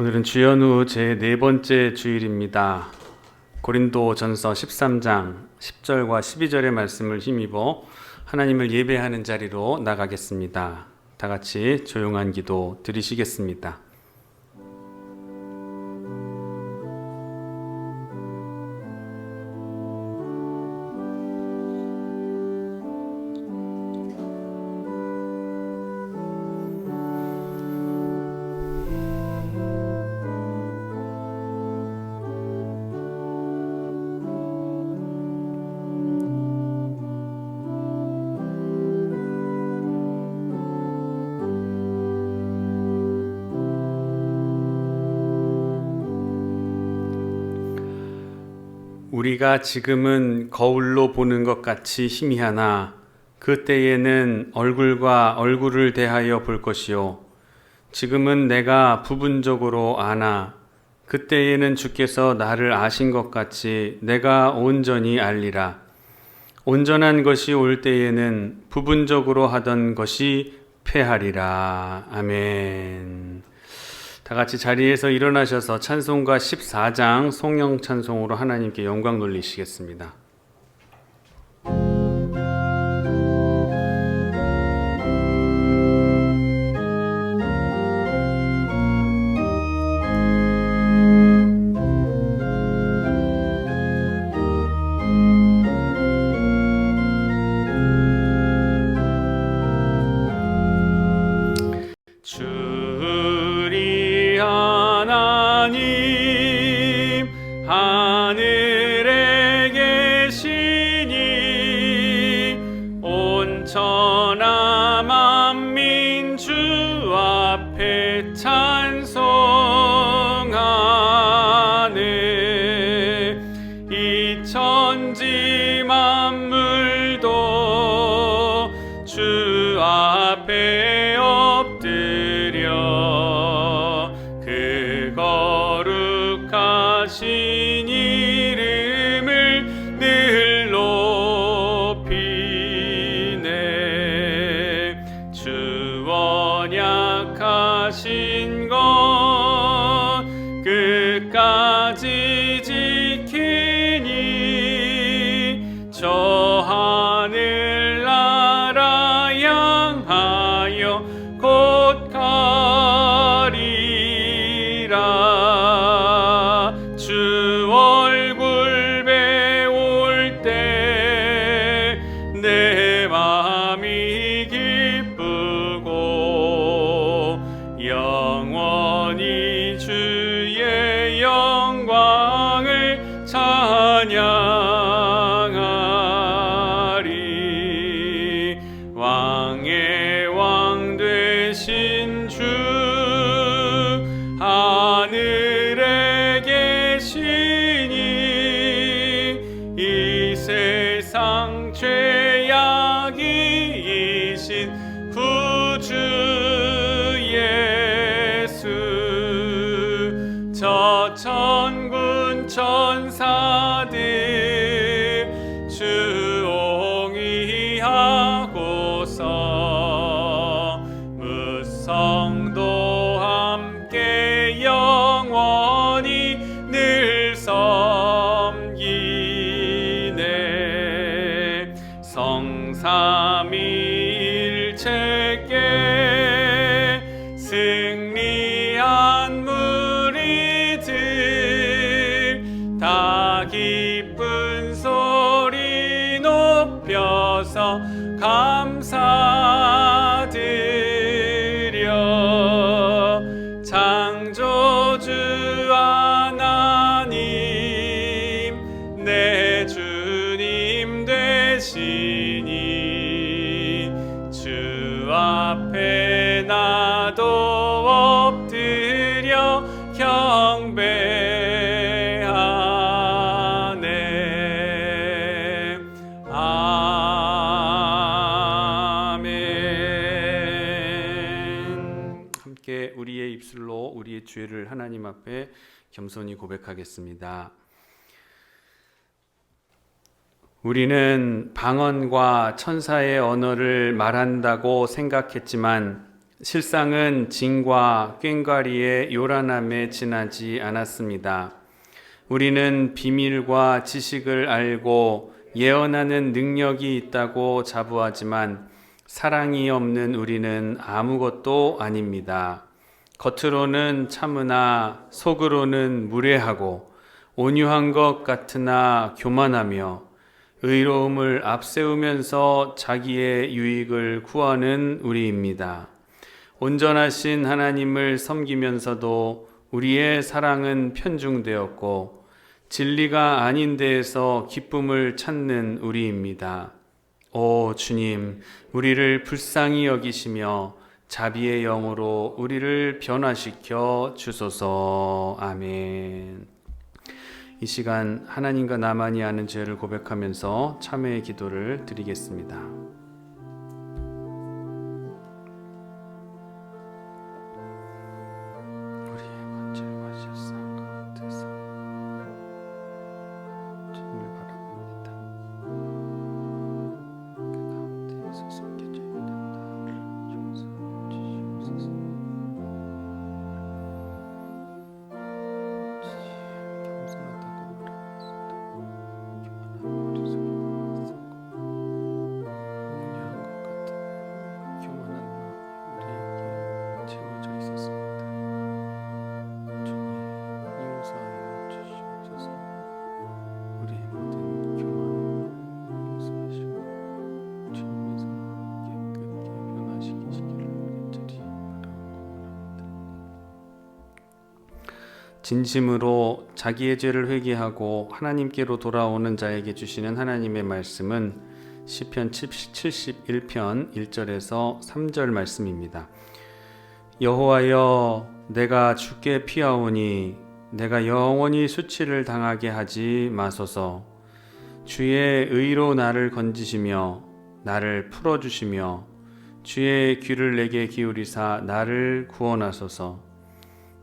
오늘은 주연후 제 네 번째 주일입니다. 고린도전서 13장 10절과 12절의 말씀을 힘입어 하나님을 예배하는 자리로 나가겠습니다. 다 같이 조용한 기도 드리시겠습니다. 우리가 지금은 거울로 보는 것 같이 희미하나 그때에는 얼굴과 얼굴을 대하여 볼 것이요 지금은 내가 부분적으로 아나 그때에는 주께서 나를 아신 것 같이 내가 온전히 알리라. 온전한 것이 올 때에는 부분적으로 하던 것이 패하리라. 아멘. 다 같이 자리에서 일어나셔서 찬송가 14장 송영 찬송으로 하나님께 영광 돌리시겠습니다. 하늘에 계시니 온천하 만민 주 앞에 찬송하네. 이 천지 만물도 주 앞에 엎드려 그 거룩하신 이름을 늘 높이네. 주 언약하신 것 끝까지 지키니 저 하늘나라 향하여 곧 가리라. 주 얼굴 배울 때 내 마음이 기쁘고 영원히 주의 영광을 찬양하리. 왕의 왕 되신 주 하늘에 계시니 이 세상 죄악이이신 구주 예수 저 천군 천사들 주옹이하고서 무성도 함께 영원히 늘 섬기네. 성삼위일체께 승리한 무리들 다 기쁜 소리 높여서 감사드려. 창조주 하나님 내 주님 되시니 주 앞에 나도 엎드려 경배하네. 아멘. 함께 우리의 입술로 우리의 죄를 하나님 앞에 겸손히 고백하겠습니다. 우리는 방언과 천사의 언어를 말한다고 생각했지만 실상은 진과 꽹과리의 요란함에 지나지 않았습니다. 우리는 비밀과 지식을 알고 예언하는 능력이 있다고 자부하지만 사랑이 없는 우리는 아무것도 아닙니다. 겉으로는 참으나 속으로는 무례하고 온유한 것 같으나 교만하며 의로움을 앞세우면서 자기의 유익을 구하는 우리입니다. 온전하신 하나님을 섬기면서도 우리의 사랑은 편중되었고 진리가 아닌 데에서 기쁨을 찾는 우리입니다. 오 주님, 우리를 불쌍히 여기시며 자비의 영으로 우리를 변화시켜 주소서. 아멘. 이 시간 하나님과 나만이 아는 죄를 고백하면서 참회의 기도를 드리겠습니다. 우리의 번제를 마실상 가운데서 주님을 바라봅니다. 그 가운데에서 숨겨져 있는 나를 용서해 주시옵소서. 겸손하다고 말하면서도 교만한 우리 속에 온유한 것 같은 교만한 마음이 우리에게 채워져 있었습니다. 주님, 용서하여 주시옵소서. 우리의 모든 교만을 용서하시고 주님의 손으로 깨끗게 변화시키시기를 간절히 바라옵고 원합니다. 진심으로 자기의 죄를 회개하고 하나님께로 돌아오는 자에게 주시는 하나님의 말씀은 시편 71편 1절에서 3절 말씀입니다. 여호와여, 내가 주께 피하오니 내가 영원히 수치를 당하게 하지 마소서. 주의 의로 나를 건지시며 나를 풀어주시며 주의 귀를 내게 기울이사 나를 구원하소서.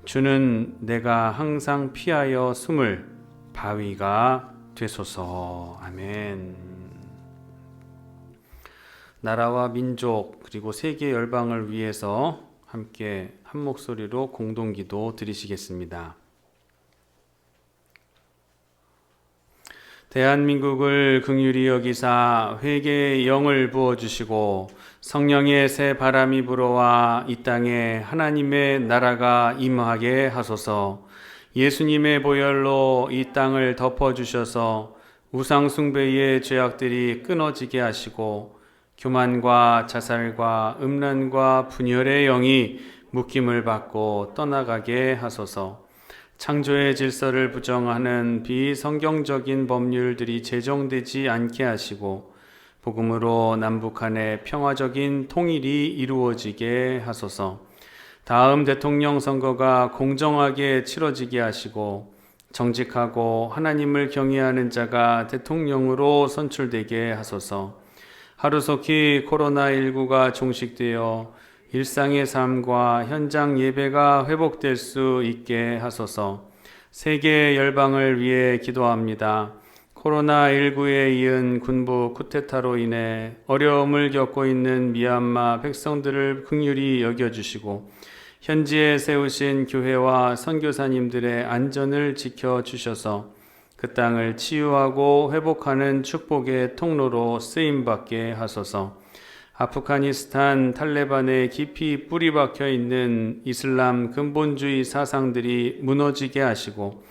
주는 내가 항상 피하여 숨을 바위가 되소서. 아멘. 나라와 민족 그리고 세계 열방을 위해서 함께 한 목소리로 공동기도 드리시겠습니다. 대한민국을 긍휼히 여기사 회개의 영을 부어주시고 성령의 새 바람이 불어와 이 땅에 하나님의 나라가 임하게 하소서. 예수님의 보혈로 이 땅을 덮어주셔서 우상 숭배의 죄악들이 끊어지게 하시고 교만과 자살과 음란과 분열의 영이 묶임을 받고 떠나가게 하소서. 창조의 질서를 부정하는 비성경적인 법률들이 제정되지 않게 하시고 복음으로 남북한의 평화적인 통일이 이루어지게 하소서. 다음 대통령 선거가 공정하게 치러지게 하시고 정직하고 하나님을 경외하는 자가 대통령으로 선출되게 하소서. 하루속히 코로나19가 종식되어 일상의 삶과 현장 예배가 회복될 수 있게 하소서. 세계 열방을 위해 기도합니다. 코로나19에 이은 군부 쿠데타로 인해 어려움을 겪고 있는 미얀마 백성들을 긍휼히 여겨주시고 현지에 세우신 교회와 선교사님들의 안전을 지켜주셔서 그 땅을 치유하고 회복하는 축복의 통로로 쓰임받게 하소서. 아프가니스탄 탈레반에 깊이 뿌리 박혀 있는 이슬람 근본주의 사상들이 무너지게 하시고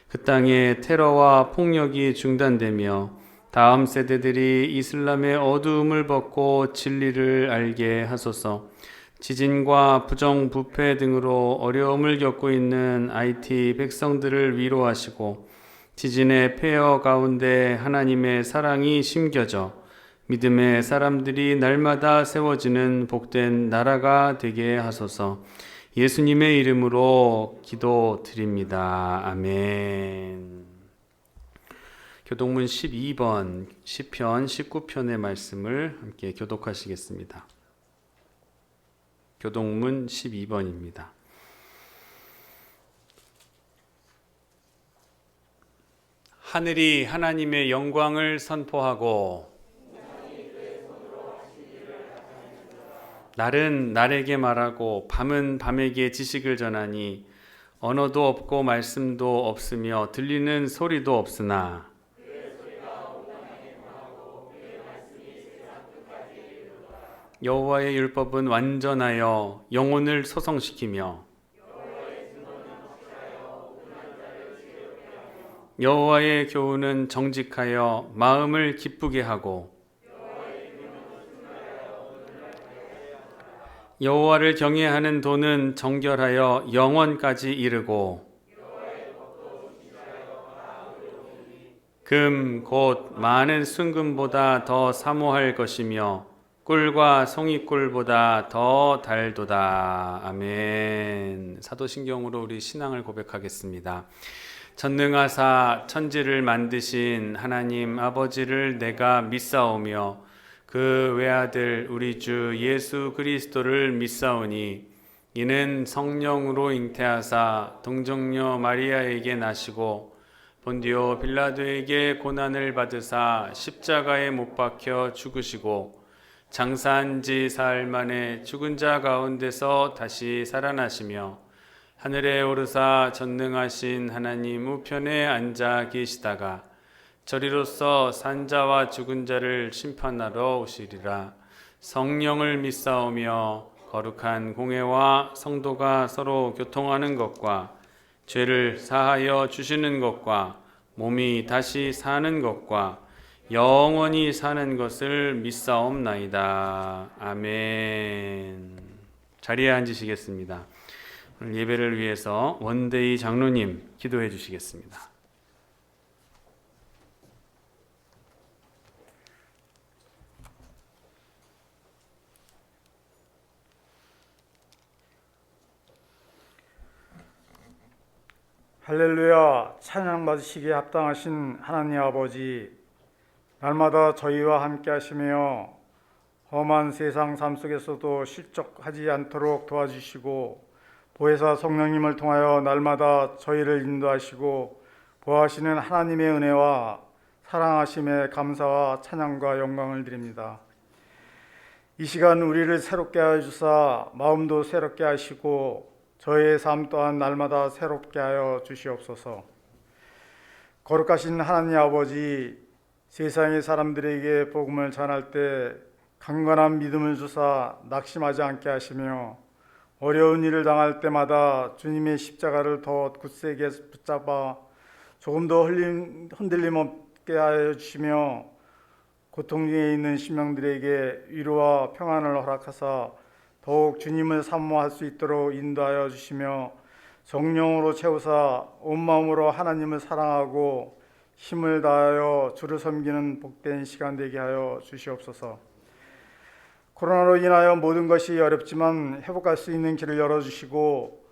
그 땅의 테러와 폭력이 중단되며 다음 세대들이 이슬람의 어두움을 벗고 진리를 알게 하소서. 지진과 부정부패 등으로 어려움을 겪고 있는 IT 백성들을 위로하시고 지진의 폐허 가운데 하나님의 사랑이 심겨져 믿음의 사람들이 날마다 세워지는 복된 나라가 되게 하소서. 예수님의 이름으로 기도드립니다. 아멘. 교동문 12번 시편 19편의 말씀을 함께 교독하시겠습니다. 교동문 12번입니다. 하늘이 하나님의 영광을 선포하고 날은 날에게 말하고 밤은 밤에게 지식을 전하니 언어도 없고 말씀도 없으며 들리는 소리도 없으나 여호와의 율법은 완전하여 영혼을 소성시키며 여호와의 교훈은 정직하여 마음을 기쁘게 하고 여호와를 경외하는 도는 정결하여 영원까지 이르고 금 곧 많은 순금보다 더 사모할 것이며 꿀과 송이꿀보다 더 달도다. 아멘. 사도신경으로 우리 신앙을 고백하겠습니다. 전능하사 천지를 만드신 하나님 아버지를 내가 믿사오며 그 외아들 우리 주 예수 그리스도를 믿사오니 이는 성령으로 잉태하사 동정녀 마리아에게 나시고 본디오 빌라도에게 고난을 받으사 십자가에 못 박혀 죽으시고 장사한 지 사흘 만에 죽은 자 가운데서 다시 살아나시며 하늘에 오르사 전능하신 하나님 우편에 앉아 계시다가 저리로서 산자와 죽은 자를 심판하러 오시리라. 성령을 믿사오며 거룩한 공회와 성도가 서로 교통하는 것과 죄를 사하여 주시는 것과 몸이 다시 사는 것과 영원히 사는 것을 믿사옵나이다. 아멘. 자리에 앉으시겠습니다. 오늘 예배를 위해서 원대희 장로님 기도해 주시겠습니다. 할렐루야. 찬양 받으시기에 합당하신 하나님 아버지, 날마다 저희와 함께 하시며 험한 세상 삶 속에서도 실족하지 않도록 도와주시고 보혜사 성령님을 통하여 날마다 저희를 인도하시고 보호하시는 하나님의 은혜와 사랑하심에 감사와 찬양과 영광을 드립니다. 이 시간 우리를 새롭게 하여 주사 마음도 새롭게 하시고 저희의 삶 또한 날마다 새롭게 하여 주시옵소서. 거룩하신 하나님 아버지, 세상의 사람들에게 복음을 전할 때 강건한 믿음을 주사 낙심하지 않게 하시며 어려운 일을 당할 때마다 주님의 십자가를 더 굳세게 붙잡아 조금 더 흔들림 없게 하여 주시며 고통 중에 있는 심령들에게 위로와 평안을 허락하사 더욱 주님을 사모할 수 있도록 인도하여 주시며 성령으로 채우사 온 마음으로 하나님을 사랑하고 힘을 다하여 주를 섬기는 복된 시간 되게 하여 주시옵소서. 코로나로 인하여 모든 것이 어렵지만 회복할 수 있는 길을 열어주시고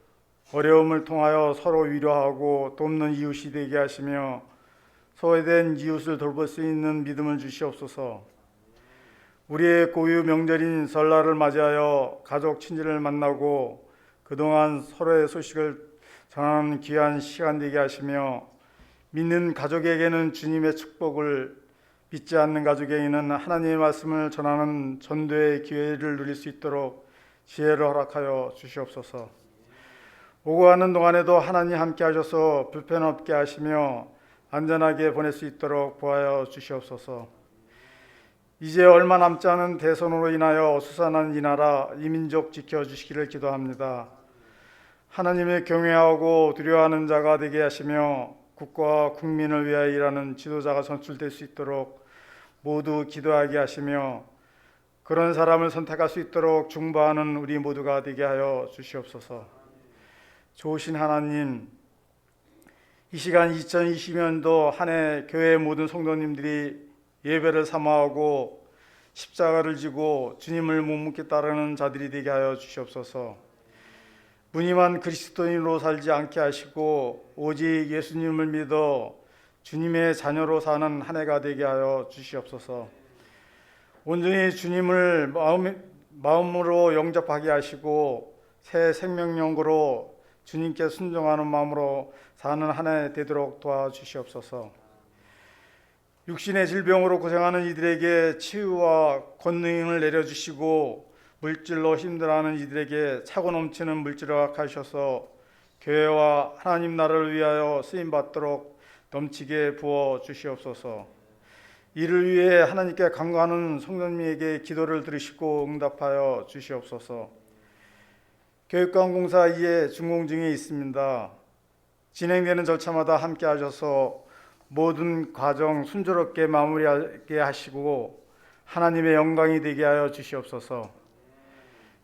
어려움을 통하여 서로 위로하고 돕는 이웃이 되게 하시며 소외된 이웃을 돌볼 수 있는 믿음을 주시옵소서. 우리의 고유 명절인 설날을 맞이하여 가족 친지를 만나고 그동안 서로의 소식을 전하는 귀한 시간 되게 하시며 믿는 가족에게는 주님의 축복을, 믿지 않는 가족에게는 하나님의 말씀을 전하는 전도의 기회를 누릴 수 있도록 지혜를 허락하여 주시옵소서. 오고 가는 동안에도 하나님 함께 하셔서 불편 없게 하시며 안전하게 보낼 수 있도록 보하여 주시옵소서. 이제 얼마 남지 않은 대선으로 인하여 어수선한 이 나라, 이 민족 지켜주시기를 기도합니다. 하나님의 경외하고 두려워하는 자가 되게 하시며 국가와 국민을 위하여 일하는 지도자가 선출될 수 있도록 모두 기도하게 하시며 그런 사람을 선택할 수 있도록 중보하는 우리 모두가 되게 하여 주시옵소서. 좋으신 하나님, 이 시간 2020년도 한 해 교회 모든 성도님들이 예배를 사모하고 십자가를 지고 주님을 묵묵히 따르는 자들이 되게 하여 주시옵소서. 무늬만 그리스도인으로 살지 않게 하시고 오직 예수님을 믿어 주님의 자녀로 사는 한 해가 되게 하여 주시옵소서. 온전히 주님을 마음으로 영접하게 하시고 새 생명력으로 주님께 순종하는 마음으로 사는 한 해 되도록 도와주시옵소서. 육신의 질병으로 고생하는 이들에게 치유와 권능을 내려주시고 물질로 힘들어하는 이들에게 차고 넘치는 물질을 허락하셔서 교회와 하나님 나라를 위하여 쓰임받도록 넘치게 부어 주시옵소서. 이를 위해 하나님께 간구하는 성도님에게 기도를 들으시고 응답하여 주시옵소서. 교육관공사 2의 준공 중에 있습니다. 진행되는 절차마다 함께 하셔서 모든 과정 순조롭게 마무리하게 하시고 하나님의 영광이 되게 하여 주시옵소서.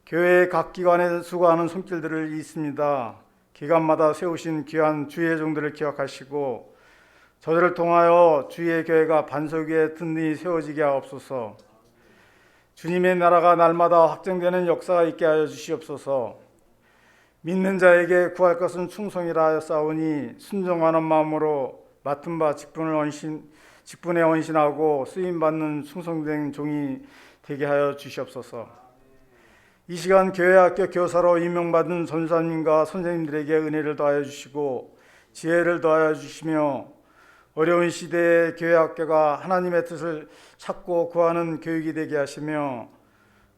교회 각 기관에 수고하는 손길들을 있습니다. 기관마다 세우신 귀한 주의 종들을 기억하시고 저들을 통하여 주의 교회가 반석 위에 든든히 세워지게 하옵소서. 주님의 나라가 날마다 확정되는 역사가 있게 하여 주시옵소서. 믿는 자에게 구할 것은 충성이라 하였사오니 순종하는 마음으로 맡은 바 직분에 헌신하고 쓰임받는 충성된 종이 되게 하여 주시옵소서. 이 시간 교회학교 교사로 임명받은 전사님과 선생님들에게 은혜를 더하여 주시고 지혜를 더하여 주시며 어려운 시대에 교회학교가 하나님의 뜻을 찾고 구하는 교육이 되게 하시며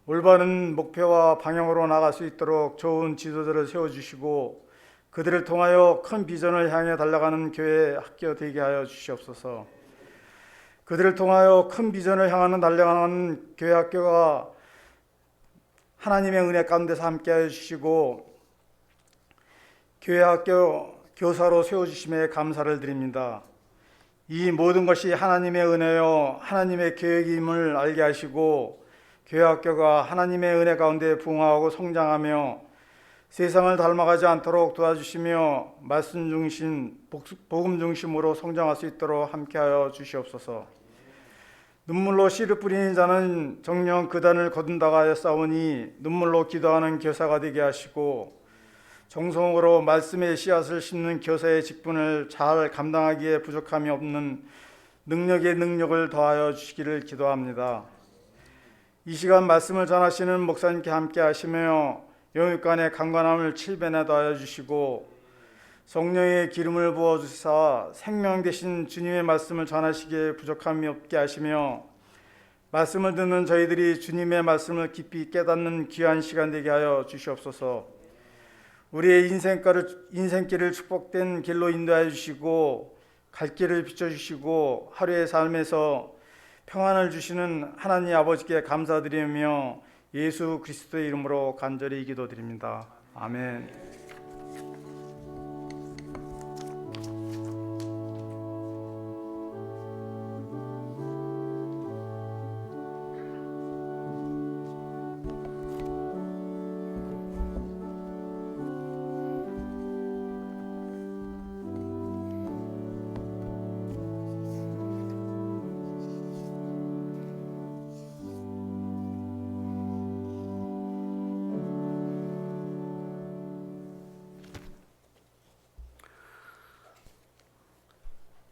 올바른 목표와 방향으로 나갈 수 있도록 좋은 지도자를 세워주시고 그들을 통하여 큰 비전을 향해 달려가는 교회 학교 되게 하여 주시옵소서. 그들을 통하여 큰 비전을 향하는 달려가는 교회 학교가 하나님의 은혜 가운데서 함께하여 주시고 교회 학교 교사로 세워주심에 감사를 드립니다. 이 모든 것이 하나님의 은혜요 하나님의 계획임을 알게 하시고 교회 학교가 하나님의 은혜 가운데 부흥하고 성장하며 세상을 닮아가지 않도록 도와주시며 말씀 중심, 복음 중심으로 성장할 수 있도록 함께하여 주시옵소서. 눈물로 씨를 뿌리는 자는 정녕 그단을 거둔다고 하였사오니 눈물로 기도하는 교사가 되게 하시고 정성으로 말씀의 씨앗을 심는 교사의 직분을 잘 감당하기에 부족함이 없는 능력의 능력을 더하여 주시기를 기도합니다. 이 시간 말씀을 전하시는 목사님께 함께 하시며 영육간의 강건함을 7배나 더하여 주시고 성령의 기름을 부어주사 생명 되신 주님의 말씀을 전하시기에 부족함이 없게 하시며 말씀을 듣는 저희들이 주님의 말씀을 깊이 깨닫는 귀한 시간 되게 하여 주시옵소서. 우리의 인생길을 축복된 길로 인도하여 주시고 갈 길을 비춰주시고 하루의 삶에서 평안을 주시는 하나님 아버지께 감사드리며 예수 그리스도의 이름으로 간절히 기도드립니다. 아멘.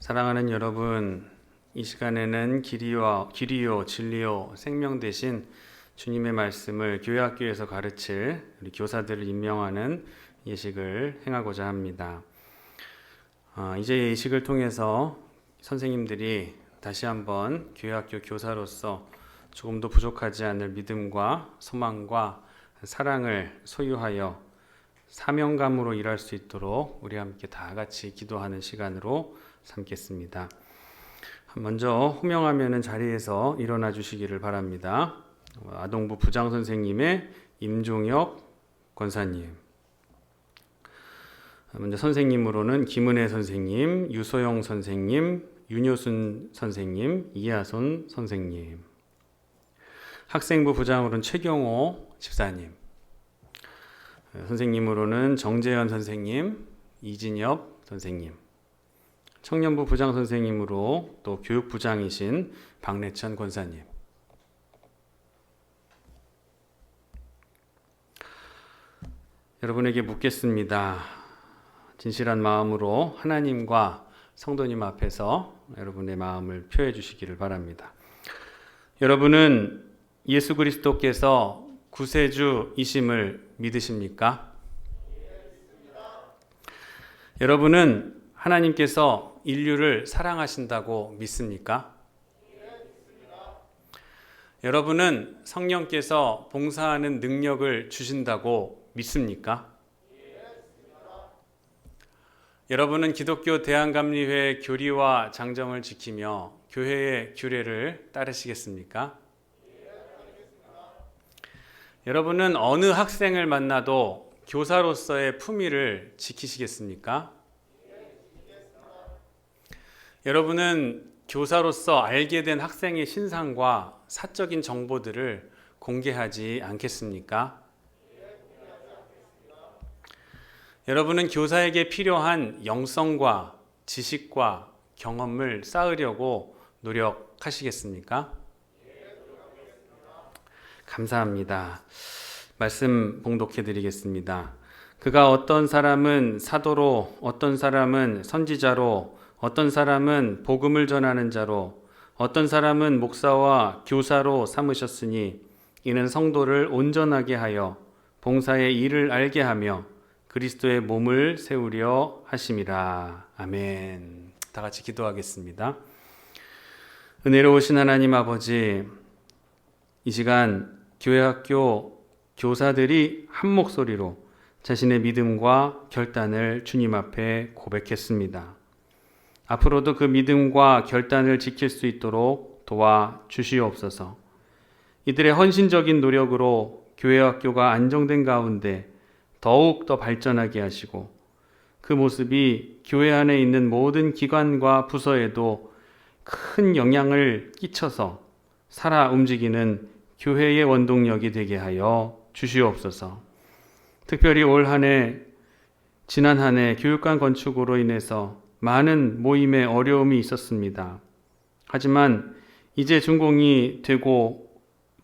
사랑하는 여러분, 이 시간에는 길이요 진리요 생명 되신 주님의 말씀을 교회학교에서 가르칠 우리 교사들을 임명하는 예식을 행하고자 합니다. 이제 예식을 통해서 선생님들이 다시 한번 교회학교 교사로서 조금도 부족하지 않을 믿음과 소망과 사랑을 소유하여 사명감으로 일할 수 있도록 우리 함께 다 같이 기도하는 시간으로 삼겠습니다. 먼저 호명하면 자리에서 일어나 주시기를 바랍니다. 아동부 부장 선생님의 임종혁 권사님, 먼저 선생님으로는 김은혜 선생님, 유소영 선생님, 윤효순 선생님, 이하손 선생님, 학생부 부장으로는 최경호 집사님, 선생님으로는 정재현 선생님, 이진엽 선생님, 청년부 부장 선생님으로 또 교육부장이신 박래천 권사님, 여러분에게 묻겠습니다. 진실한 마음으로 하나님과 성도님 앞에서 여러분의 마음을 표해 주시기를 바랍니다. 여러분은 예수 그리스도께서 구세주이심을 믿으십니까? 여러분은 하나님께서 인류를 사랑하신다고 믿습니까? 여러분은 성령께서 봉사하는 능력을 주신다고 믿습니까? 여러분은 기독교 대한감리회 교리와 장정을 지키며 교회의 규례를 따르시겠습니까? 여러분은 어느 학생을 만나도 교사로서의 품위를 지키시겠습니까? 여러분은 교사로서 알게 된 학생의 신상과 사적인 정보들을 공개하지 않겠습니까? 여러분은 교사에게 필요한 영성과 지식과 경험을 쌓으려고 노력하시겠습니까? 감사합니다. 말씀 봉독해 드리겠습니다. 그가 어떤 사람은 사도로, 어떤 사람은 선지자로, 어떤 사람은 복음을 전하는 자로, 어떤 사람은 목사와 교사로 삼으셨으니 이는 성도를 온전하게 하여 봉사의 일을 알게 하며 그리스도의 몸을 세우려 하심이라. 아멘. 다 같이 기도하겠습니다. 은혜로우신 하나님 아버지, 이 시간 교회학교 교사들이 한 목소리로 자신의 믿음과 결단을 주님 앞에 고백했습니다. 앞으로도 그 믿음과 결단을 지킬 수 있도록 도와주시옵소서. 이들의 헌신적인 노력으로 교회학교가 안정된 가운데 더욱 더 발전하게 하시고 그 모습이 교회 안에 있는 모든 기관과 부서에도 큰 영향을 끼쳐서 살아 움직이는 교회의 원동력이 되게 하여 주시옵소서. 특별히 올 한 해, 지난 한 해 교육관 건축으로 인해서 많은 모임에 어려움이 있었습니다. 하지만 이제 준공이 되고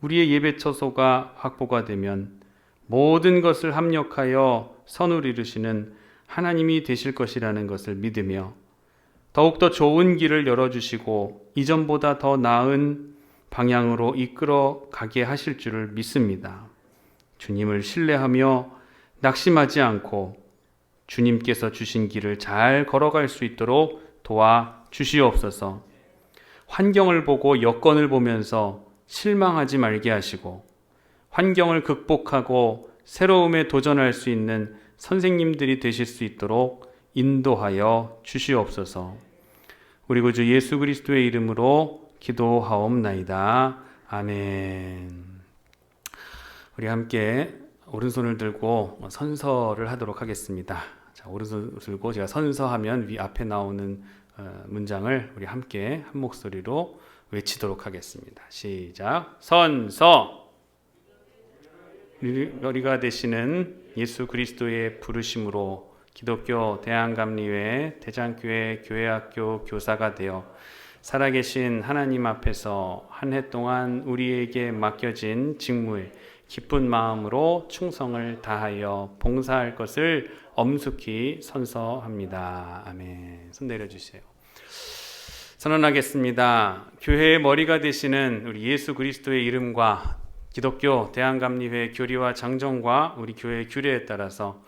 우리의 예배 처소가 확보가 되면 모든 것을 합력하여 선을 이루시는 하나님이 되실 것이라는 것을 믿으며 더욱더 좋은 길을 열어주시고 이전보다 더 나은 방향으로 이끌어 가게 하실 줄을 믿습니다. 주님을 신뢰하며 낙심하지 않고 주님께서 주신 길을 잘 걸어갈 수 있도록 도와주시옵소서. 환경을 보고 여건을 보면서 실망하지 말게 하시고 환경을 극복하고 새로움에 도전할 수 있는 선생님들이 되실 수 있도록 인도하여 주시옵소서. 우리 구주 예수 그리스도의 이름으로 기도하옵나이다. 아멘. 우리 함께 오른손을 들고 선서를 하도록 하겠습니다. 자, 오른손 들고 제가 선서하면 위 앞에 나오는 문장을 우리 함께 한 목소리로 외치도록 하겠습니다. 시작. 선서. 우리가 되시는 예수 그리스도의 부르심으로 기독교 대한감리회 대장교회 교회학교 교사가 되어 살아계신 하나님 앞에서 한 해 동안 우리에게 맡겨진 직무에 기쁜 마음으로 충성을 다하여 봉사할 것을 엄숙히 선서합니다. 아멘. 손 내려주세요. 선언하겠습니다. 교회의 머리가 되시는 우리 예수 그리스도의 이름과 기독교 대한감리회 교리와 장정과 우리 교회 규례에 따라서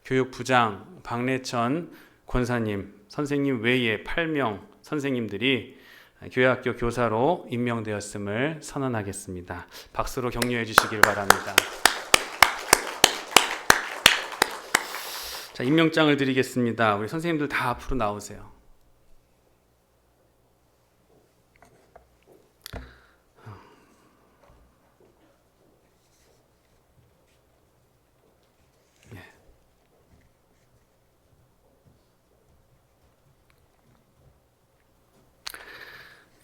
교육부장 박래천 권사님, 선생님 외에 8명 선생님들이 교회학교 교사로 임명되었음을 선언하겠습니다. 박수로 격려해 주시길 바랍니다. 자, 임명장을 드리겠습니다. 우리 선생님들 다 앞으로 나오세요.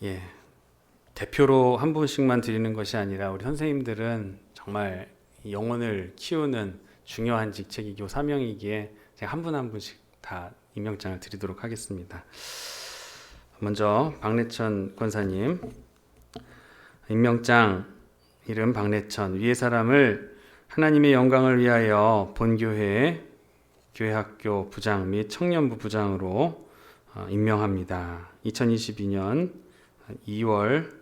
예, 대표로 한 분씩만 드리는 것이 아니라 우리 선생님들은 정말 영혼을 키우는 중요한 직책이고 사명이기에 제가 한 분 한 분씩 다 임명장을 드리도록 하겠습니다. 먼저 박래천 권사님 임명장 이름 박래천 위의 사람을 하나님의 영광을 위하여 본교회 교회학교 부장 및 청년부 부장으로 임명합니다. 2022년 1월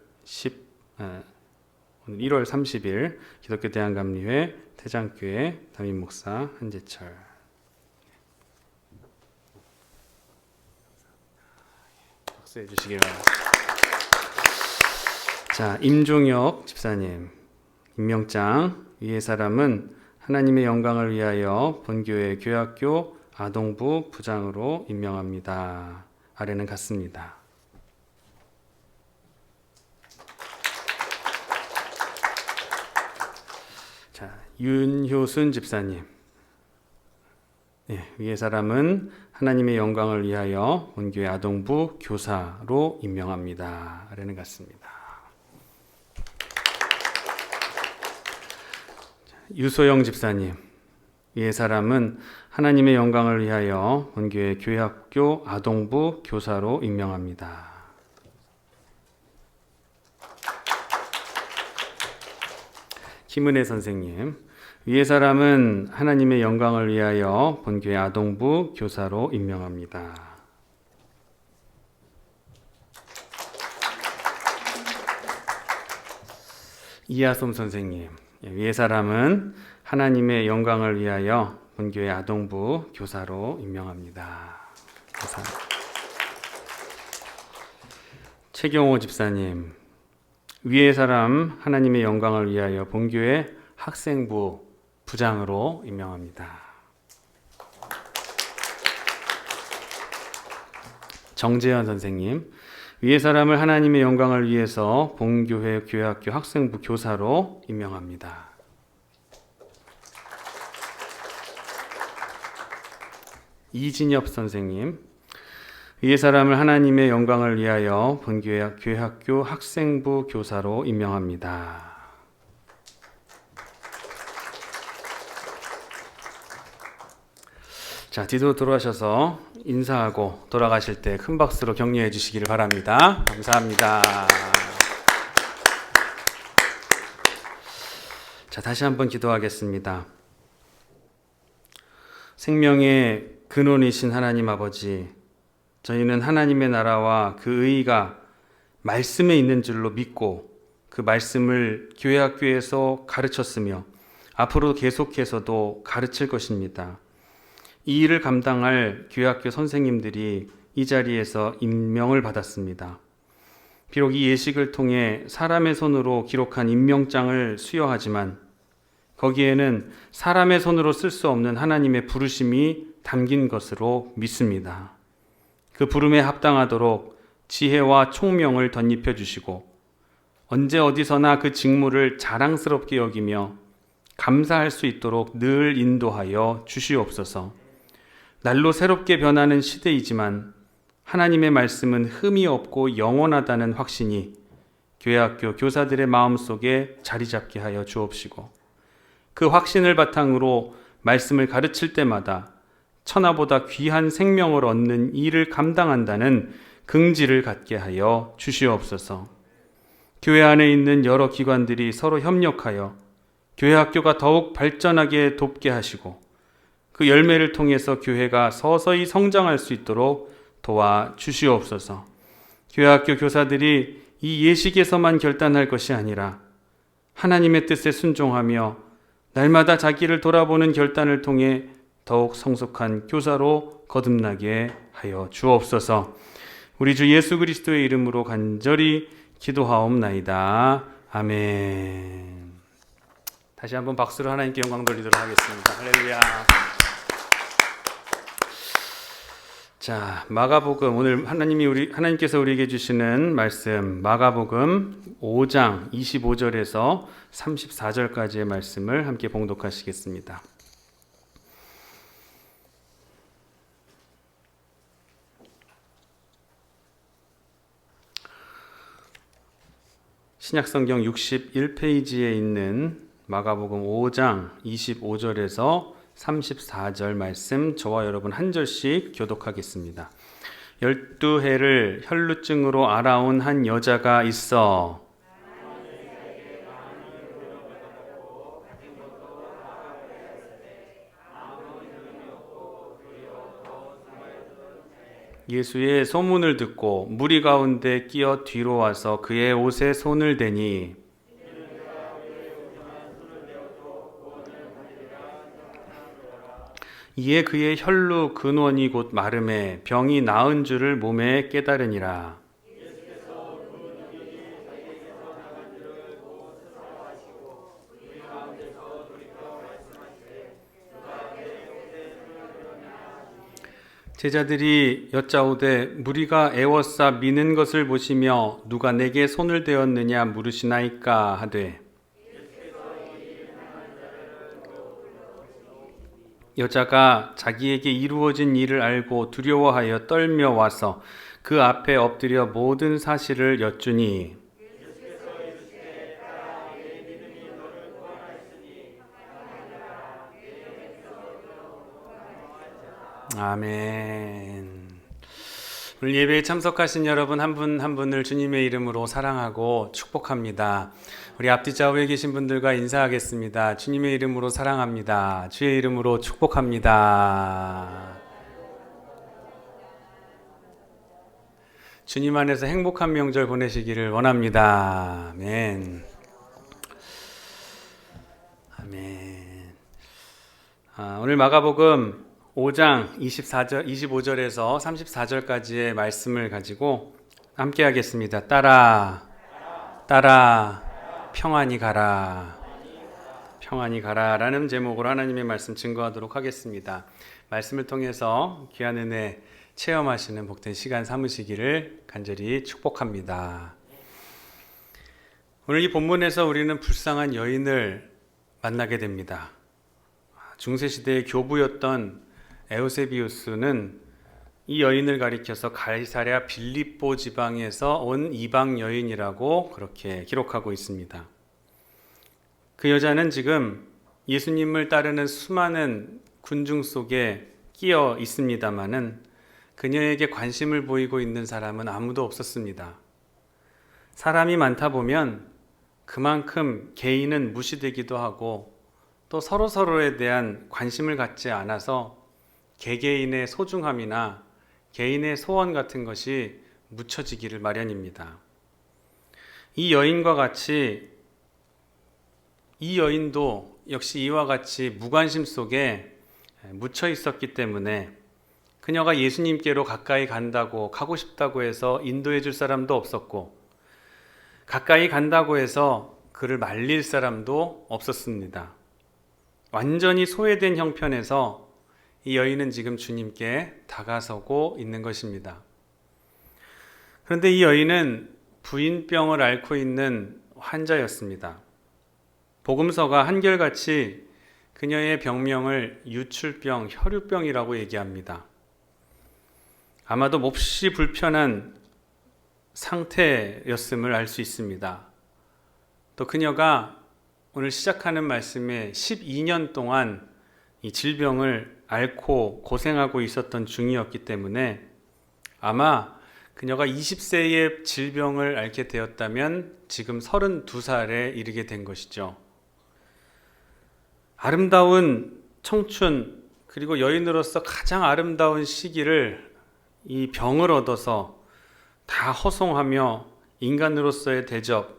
30일 기독교 대한감리회 대장교회 담임 목사 한재철. 박수해 주시길 바랍니다. 자, 자, 임종혁 집사님 임명장. 위의 사람은 하나님의 영광을 위하여 본교회 교학교 아동부 부장으로 임명합니다. 아래는 같습니다. 자, 윤효순 집사님. 위의 사람은 하나님의 영광을 위하여 본교회 아동부 교사로 임명합니다. 아래는 같습니다. 유소영 집사님. 위의 사람은 하나님의 영광을 위하여 본교회 교회학교 아동부 교사로 임명합니다. 김은혜 선생님. 위의 사람은 하나님의 영광을 위하여 본교회 아동부 교사로 임명합니다. 이하솜 선생님. 위의 사람은 하나님의 영광을 위하여 본교회 아동부 교사로 임명합니다. 감사합니다. 최경호 집사님. 위의 사람 하나님의 영광을 위하여 본교회 학생부 부장으로 임명합니다. 정재현 선생님. 위의 사람을 하나님의 영광을 위해서 본교회 교회학교 학생부 교사로 임명합니다. 이진엽 선생님. 위의 사람을 하나님의 영광을 위하여 본교회 교회학교 학생부 교사로 임명합니다. 자, 뒤로 돌아가셔서 인사하고 돌아가실 때 큰 박수로 격려해 주시기를 바랍니다. 감사합니다. 자, 다시 한번 기도하겠습니다. 생명의 근원이신 하나님 아버지, 저희는 하나님의 나라와 그 의의가 말씀에 있는 줄로 믿고 그 말씀을 교회학교에서 가르쳤으며 앞으로 계속해서도 가르칠 것입니다. 이 일을 감당할 교회학교 선생님들이 이 자리에서 임명을 받았습니다. 비록 이 예식을 통해 사람의 손으로 기록한 임명장을 수여하지만 거기에는 사람의 손으로 쓸 수 없는 하나님의 부르심이 담긴 것으로 믿습니다. 그 부름에 합당하도록 지혜와 총명을 덧입혀 주시고 언제 어디서나 그 직무를 자랑스럽게 여기며 감사할 수 있도록 늘 인도하여 주시옵소서. 날로 새롭게 변하는 시대이지만 하나님의 말씀은 흠이 없고 영원하다는 확신이 교회학교 교사들의 마음속에 자리 잡게 하여 주옵시고 그 확신을 바탕으로 말씀을 가르칠 때마다 천하보다 귀한 생명을 얻는 일을 감당한다는 긍지를 갖게 하여 주시옵소서. 교회 안에 있는 여러 기관들이 서로 협력하여 교회학교가 더욱 발전하게 돕게 하시고 그 열매를 통해서 교회가 서서히 성장할 수 있도록 도와주시옵소서. 교회학교 교사들이 이 예식에서만 결단할 것이 아니라 하나님의 뜻에 순종하며 날마다 자기를 돌아보는 결단을 통해 더욱 성숙한 교사로 거듭나게 하여 주옵소서. 우리 주 예수 그리스도의 이름으로 간절히 기도하옵나이다. 아멘. 다시 한번 박수로 하나님께 영광 돌리도록 하겠습니다. 할렐루야. 자, 마가복음, 오늘 하나님께서 우리에게 주시는 말씀, 마가복음 5장 25절에서 34절까지의 말씀을 함께 봉독하시겠습니다. 신약성경 61페이지에 있는 마가복음 5장 25절에서 34절 말씀 저와 여러분 한 절씩 교독하겠습니다. 12해를 혈루증으로 앓아온 한 여자가 있어 예수의 소문을 듣고 무리 가운데 끼어 뒤로 와서 그의 옷에 손을 대니 이에 그의 혈루 근원이 곧 마름에 병이 나은 줄을 몸에 깨달으니라. 제자들이 여짜오되 무리가 애워싸 미는 것을 보시며 누가 내게 손을 대었느냐 물으시나이까 하되 여자가 자기에게 이루어진 일을 알고 두려워하여 떨며 와서 그 앞에 엎드려 모든 사실을 여쭈니 아멘. 오늘 예배에 참석하신 여러분 한 분 한 분을 주님의 이름으로 사랑하고 축복합니다. 우리 앞뒤 좌우에 계신 분들과 인사하겠습니다. 주님의 이름으로 사랑합니다. 주의 이름으로 축복합니다. 주님 안에서 행복한 명절 보내시기를 원합니다. 아멘. 아멘. 오늘 마가복음 5장 25절에서 34절까지의 말씀을 가지고 함께 하겠습니다. 따라 평안히 가라. 평안히 가라 라는 제목으로 하나님의 말씀 증거하도록 하겠습니다. 말씀을 통해서 귀한 은혜 체험하시는 복된 시간 삼으시기를 간절히 축복합니다. 오늘 이 본문에서 우리는 불쌍한 여인을 만나게 됩니다. 중세시대의 교부였던 에우세비우스는 이 여인을 가리켜서 가이사랴 빌립보 지방에서 온 이방 여인이라고 그렇게 기록하고 있습니다. 그 여자는 지금 예수님을 따르는 수많은 군중 속에 끼어 있습니다마는 그녀에게 관심을 보이고 있는 사람은 아무도 없었습니다. 사람이 많다 보면 그만큼 개인은 무시되기도 하고 또 서로서로에 대한 관심을 갖지 않아서 개개인의 소중함이나 개인의 소원 같은 것이 묻혀지기를 마련입니다. 이 여인과 같이 이 여인도 역시 이와 같이 무관심 속에 묻혀 있었기 때문에 그녀가 예수님께로 가까이 가고 싶다고 해서 인도해 줄 사람도 없었고 가까이 간다고 해서 그를 말릴 사람도 없었습니다. 완전히 소외된 형편에서 이 여인은 지금 주님께 다가서고 있는 것입니다. 그런데 이 여인은 부인병을 앓고 있는 환자였습니다. 복음서가 한결같이 그녀의 병명을 유출병, 혈유병이라고 얘기합니다. 아마도 몹시 불편한 상태였음을 알 수 있습니다. 또 그녀가 오늘 시작하는 말씀에 12년 동안 이 질병을 앓고 고생하고 있었던 중이었기 때문에 아마 그녀가 20세의 질병을 앓게 되었다면 지금 32살에 이르게 된 것이죠. 아름다운 청춘 그리고 여인으로서 가장 아름다운 시기를 이 병을 얻어서 다 허송하며 인간으로서의 대접,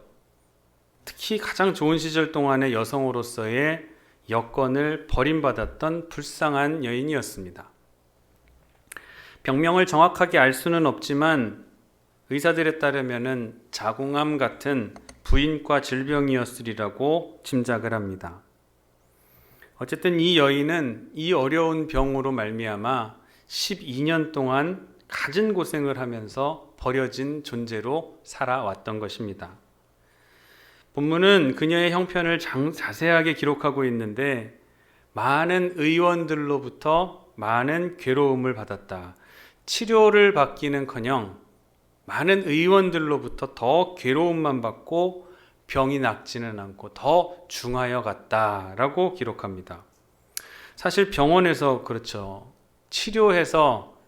특히 가장 좋은 시절 동안의 여성으로서의 여건을 버림받았던 불쌍한 여인이었습니다. 병명을 정확하게 알 수는 없지만 의사들에 따르면 자궁암 같은 부인과 질병이었으리라고 짐작을 합니다. 어쨌든 이 여인은 이 어려운 병으로 말미암아 12년 동안 갖은 고생을 하면서 버려진 존재로 살아왔던 것입니다. 본문은 그녀의 형편을 자세하게 기록하고 있는데 많은 의원들로부터 많은 괴로움을 받았다. 치료를 받기는커녕 많은 의원들로부터 더 괴로움만 받고 병이 낫지는 않고 더 중하여 갔다라고 기록합니다. 사실 병원에서 그렇죠. 치료해서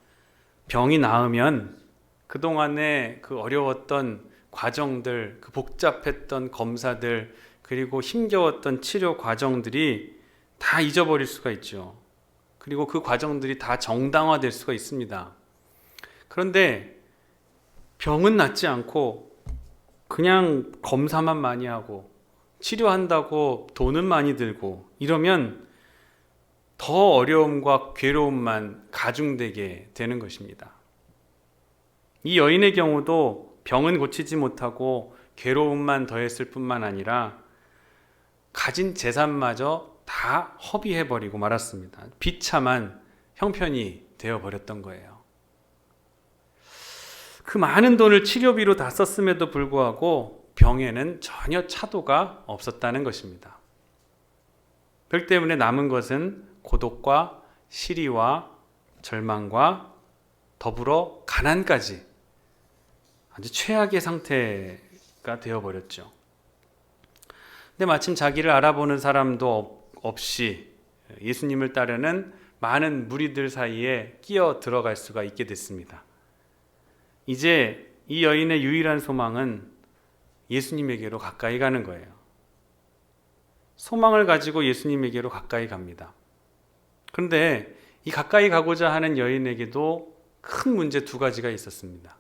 병이 나으면 그동안에 그 어려웠던 과정들, 그 복잡했던 검사들, 그리고 힘겨웠던 치료 과정들이 다 잊어버릴 수가 있죠. 그리고 그 과정들이 다 정당화될 수가 있습니다. 그런데 병은 낫지 않고 그냥 검사만 많이 하고 치료한다고 돈은 많이 들고 이러면 더 어려움과 괴로움만 가중되게 되는 것입니다. 이 여인의 경우도 병은 고치지 못하고 괴로움만 더했을 뿐만 아니라 가진 재산마저 다 허비해버리고 말았습니다. 비참한 형편이 되어버렸던 거예요. 그 많은 돈을 치료비로 다 썼음에도 불구하고 병에는 전혀 차도가 없었다는 것입니다. 병 때문에 남은 것은 고독과 시리와 절망과 더불어 가난까지 아주 최악의 상태가 되어버렸죠. 근데 마침 자기를 알아보는 사람도 없이 예수님을 따르는 많은 무리들 사이에 끼어 들어갈 수가 있게 됐습니다. 이제 이 여인의 유일한 소망은 예수님에게로 가까이 가는 거예요. 소망을 가지고 예수님에게로 가까이 갑니다. 그런데 이 가까이 가고자 하는 여인에게도 큰 문제 두 가지가 있었습니다.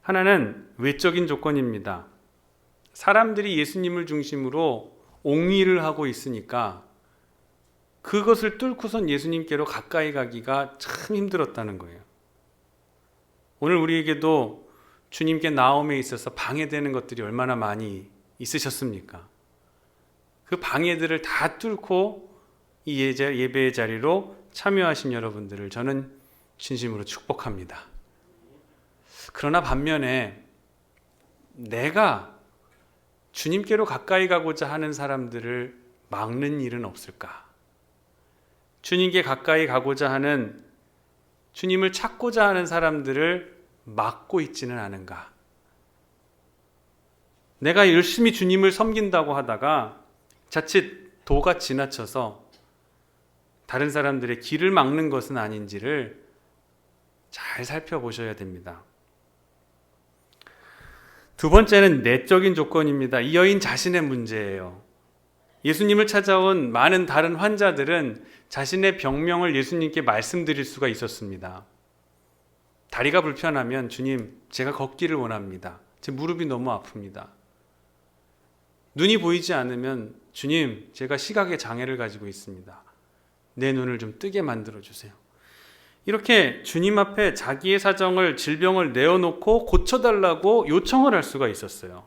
하나는 외적인 조건입니다. 사람들이 예수님을 중심으로 옹의를 하고 있으니까 그것을 뚫고선 예수님께로 가까이 가기가 참 힘들었다는 거예요. 오늘 우리에게도 주님께 나옴에 있어서 방해되는 것들이 얼마나 많이 있으셨습니까? 그 방해들을 다 뚫고 이 예배의 자리로 참여하신 여러분들을 저는 진심으로 축복합니다. 그러나 반면에 내가 주님께로 가까이 가고자 하는 사람들을 막는 일은 없을까? 주님께 가까이 가고자 하는, 주님을 찾고자 하는 사람들을 막고 있지는 않은가? 내가 열심히 주님을 섬긴다고 하다가 자칫 도가 지나쳐서 다른 사람들의 길을 막는 것은 아닌지를 잘 살펴보셔야 됩니다. 두 번째는 내적인 조건입니다. 이 여인 자신의 문제예요. 예수님을 찾아온 많은 다른 환자들은 자신의 병명을 예수님께 말씀드릴 수가 있었습니다. 다리가 불편하면 주님, 제가 걷기를 원합니다. 제 무릎이 너무 아픕니다. 눈이 보이지 않으면 주님, 제가 시각의 장애를 가지고 있습니다. 내 눈을 좀 뜨게 만들어 주세요. 이렇게 주님 앞에 자기의 사정을, 질병을 내어놓고 고쳐달라고 요청을 할 수가 있었어요.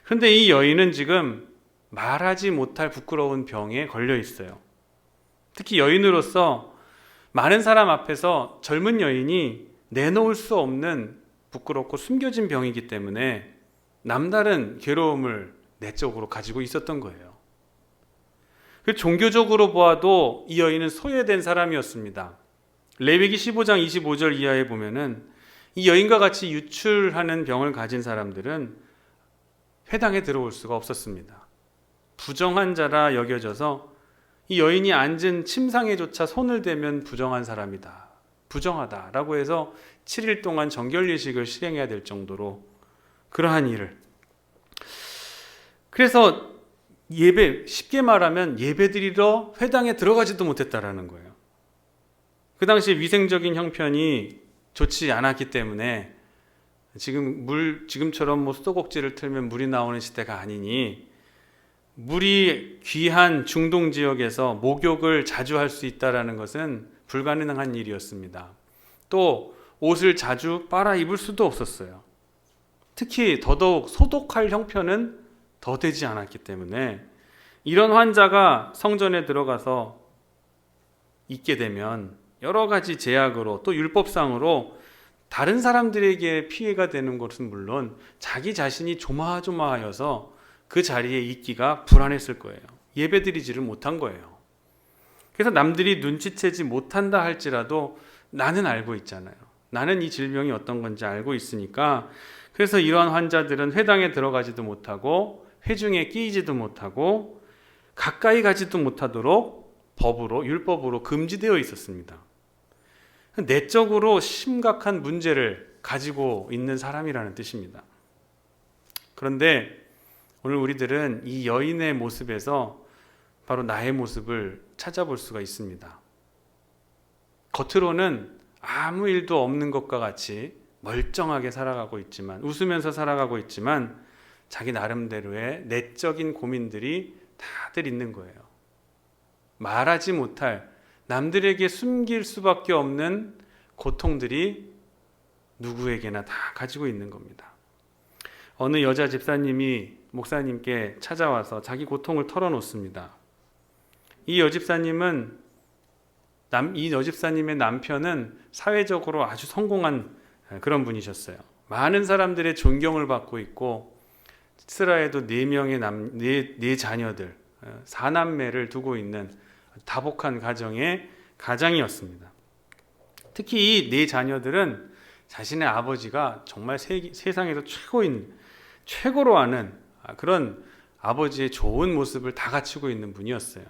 그런데 이 여인은 지금 말하지 못할 부끄러운 병에 걸려 있어요. 특히 여인으로서 많은 사람 앞에서 젊은 여인이 내놓을 수 없는 부끄럽고 숨겨진 병이기 때문에 남다른 괴로움을 내적으로 가지고 있었던 거예요. 종교적으로 보아도 이 여인은 소외된 사람이었습니다. 레위기 15장 25절 이하에 보면은 이 여인과 같이 유출하는 병을 가진 사람들은 회당에 들어올 수가 없었습니다. 부정한 자라 여겨져서 이 여인이 앉은 침상에조차 손을 대면 부정한 사람이다, 부정하다라고 해서 7일 동안 정결 예식을 실행해야 될 정도로 그러한 일을, 그래서 예배, 쉽게 말하면 예배드리러 회당에 들어가지도 못했다라는 거예요. 그 당시 위생적인 형편이 좋지 않았기 때문에 지금처럼 수도꼭지를 틀면 물이 나오는 시대가 아니니 물이 귀한 중동 지역에서 목욕을 자주 할 수 있다라는 것은 불가능한 일이었습니다. 또 옷을 자주 빨아 입을 수도 없었어요. 특히 더더욱 소독할 형편은 더 되지 않았기 때문에 이런 환자가 성전에 들어가서 있게 되면 여러 가지 제약으로 또 율법상으로 다른 사람들에게 피해가 되는 것은 물론 자기 자신이 조마조마하여서 그 자리에 있기가 불안했을 거예요. 예배드리지를 못한 거예요. 그래서 남들이 눈치채지 못한다 할지라도 나는 알고 있잖아요. 나는 이 질병이 어떤 건지 알고 있으니까, 그래서 이러한 환자들은 회당에 들어가지도 못하고 회중에 끼이지도 못하고 가까이 가지도 못하도록 법으로, 율법으로 금지되어 있었습니다. 내적으로 심각한 문제를 가지고 있는 사람이라는 뜻입니다. 그런데 오늘 우리들은 이 여인의 모습에서 바로 나의 모습을 찾아볼 수가 있습니다. 겉으로는 아무 일도 없는 것과 같이 멀쩡하게 살아가고 있지만, 웃으면서 살아가고 있지만 자기 나름대로의 내적인 고민들이 다들 있는 거예요. 말하지 못할, 남들에게 숨길 수밖에 없는 고통들이 누구에게나 다 가지고 있는 겁니다. 어느 여자 집사님이 목사님께 찾아와서 자기 고통을 털어놓습니다. 이 여집사님은 이 여집사님의 남편은 사회적으로 아주 성공한 그런 분이셨어요. 많은 사람들의 존경을 받고 있고 스라에도 4명의 네 자녀들, 4남매를 두고 있는 다복한 가정의 가장이었습니다. 특히 이 4 자녀들은 자신의 아버지가 정말 세상에서 최고로 아는 그런 아버지의 좋은 모습을 다 갖추고 있는 분이었어요.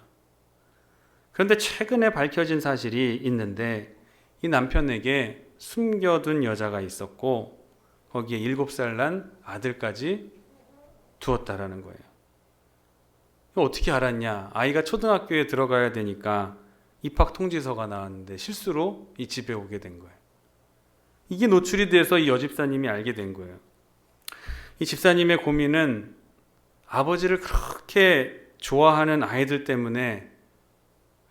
그런데 최근에 밝혀진 사실이 있는데 이 남편에게 숨겨둔 여자가 있었고 거기에 7살 난 아들까지 두었다라는 거예요. 어떻게 알았냐? 아이가 초등학교에 들어가야 되니까 입학 통지서가 나왔는데 실수로 이 집에 오게 된 거예요. 이게 노출이 돼서 이 여집사님이 알게 된 거예요. 이 집사님의 고민은 아버지를 그렇게 좋아하는 아이들 때문에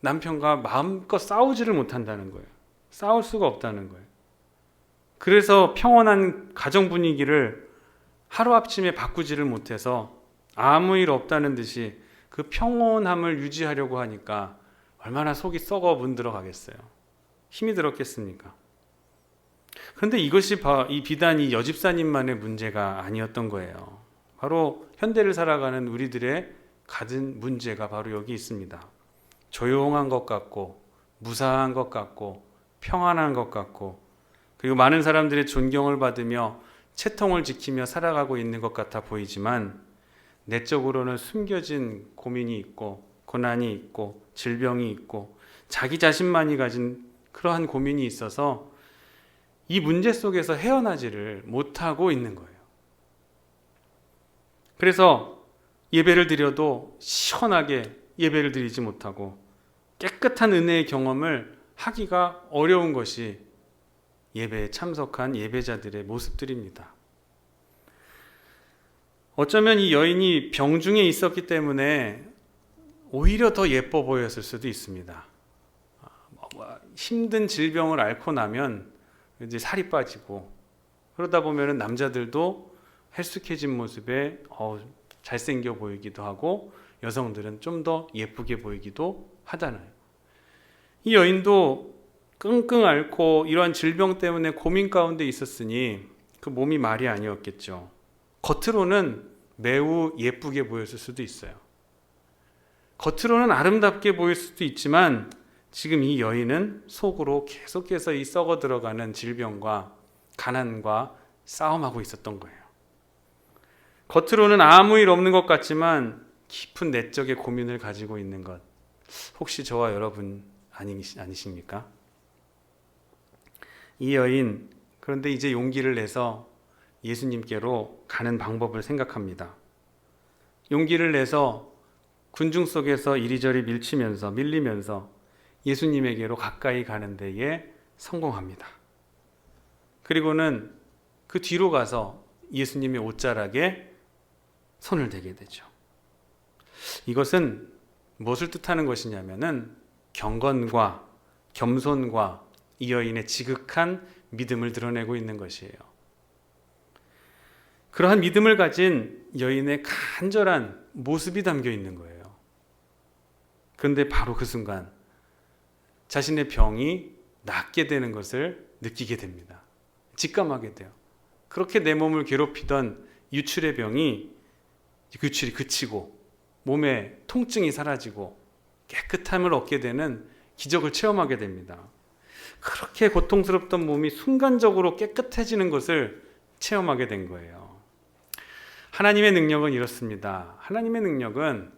남편과 마음껏 싸우지를 못한다는 거예요. 싸울 수가 없다는 거예요. 그래서 평온한 가정 분위기를 하루아침에 바꾸지를 못해서 아무 일 없다는 듯이 그 평온함을 유지하려고 하니까 얼마나 속이 썩어 문들어 가겠어요. 힘이 들었겠습니까? 그런데 이것이 비단 이 여집사님만의 문제가 아니었던 거예요. 바로 현대를 살아가는 우리들의 가진 문제가 바로 여기 있습니다. 조용한 것 같고 무사한 것 같고 평안한 것 같고 그리고 많은 사람들의 존경을 받으며 채통을 지키며 살아가고 있는 것 같아 보이지만 내적으로는 숨겨진 고민이 있고 고난이 있고 질병이 있고 자기 자신만이 가진 그러한 고민이 있어서 이 문제 속에서 헤어나지를 못하고 있는 거예요. 그래서 예배를 드려도 시원하게 예배를 드리지 못하고 깨끗한 은혜의 경험을 하기가 어려운 것이 예배에 참석한 예배자들의 모습들입니다. 어쩌면 이 여인이 병중에 있었기 때문에 오히려 더 예뻐 보였을 수도 있습니다. 힘든 질병을 앓고 나면 이제 살이 빠지고 그러다 보면 남자들도 헬쑥해진 모습에 잘생겨 보이기도 하고 여성들은 좀 더 예쁘게 보이기도 하잖아요. 이 여인도 끙끙 앓고 이러한 질병 때문에 고민 가운데 있었으니 그 몸이 말이 아니었겠죠. 겉으로는 매우 예쁘게 보였을 수도 있어요. 겉으로는 아름답게 보일 수도 있지만 지금 이 여인은 속으로 계속해서 이 썩어 들어가는 질병과 가난과 싸움하고 있었던 거예요. 겉으로는 아무 일 없는 것 같지만 깊은 내적의 고민을 가지고 있는 것, 혹시 저와 여러분 아니십니까? 이 여인, 그런데 이제 용기를 내서 예수님께로 가는 방법을 생각합니다. 용기를 내서 군중 속에서 이리저리 밀리면서 예수님에게로 가까이 가는 데에 성공합니다. 그리고는 그 뒤로 가서 예수님의 옷자락에 손을 대게 되죠. 이것은 무엇을 뜻하는 것이냐면은 경건과 겸손과 이 여인의 지극한 믿음을 드러내고 있는 것이에요. 그러한 믿음을 가진 여인의 간절한 모습이 담겨 있는 거예요. 그런데 바로 그 순간 자신의 병이 낫게 되는 것을 느끼게 됩니다. 직감하게 돼요. 그렇게 내 몸을 괴롭히던 유출의 병이 유출이 그치고 몸에 통증이 사라지고 깨끗함을 얻게 되는 기적을 체험하게 됩니다. 그렇게 고통스럽던 몸이 순간적으로 깨끗해지는 것을 체험하게 된 거예요. 하나님의 능력은 이렇습니다. 하나님의 능력은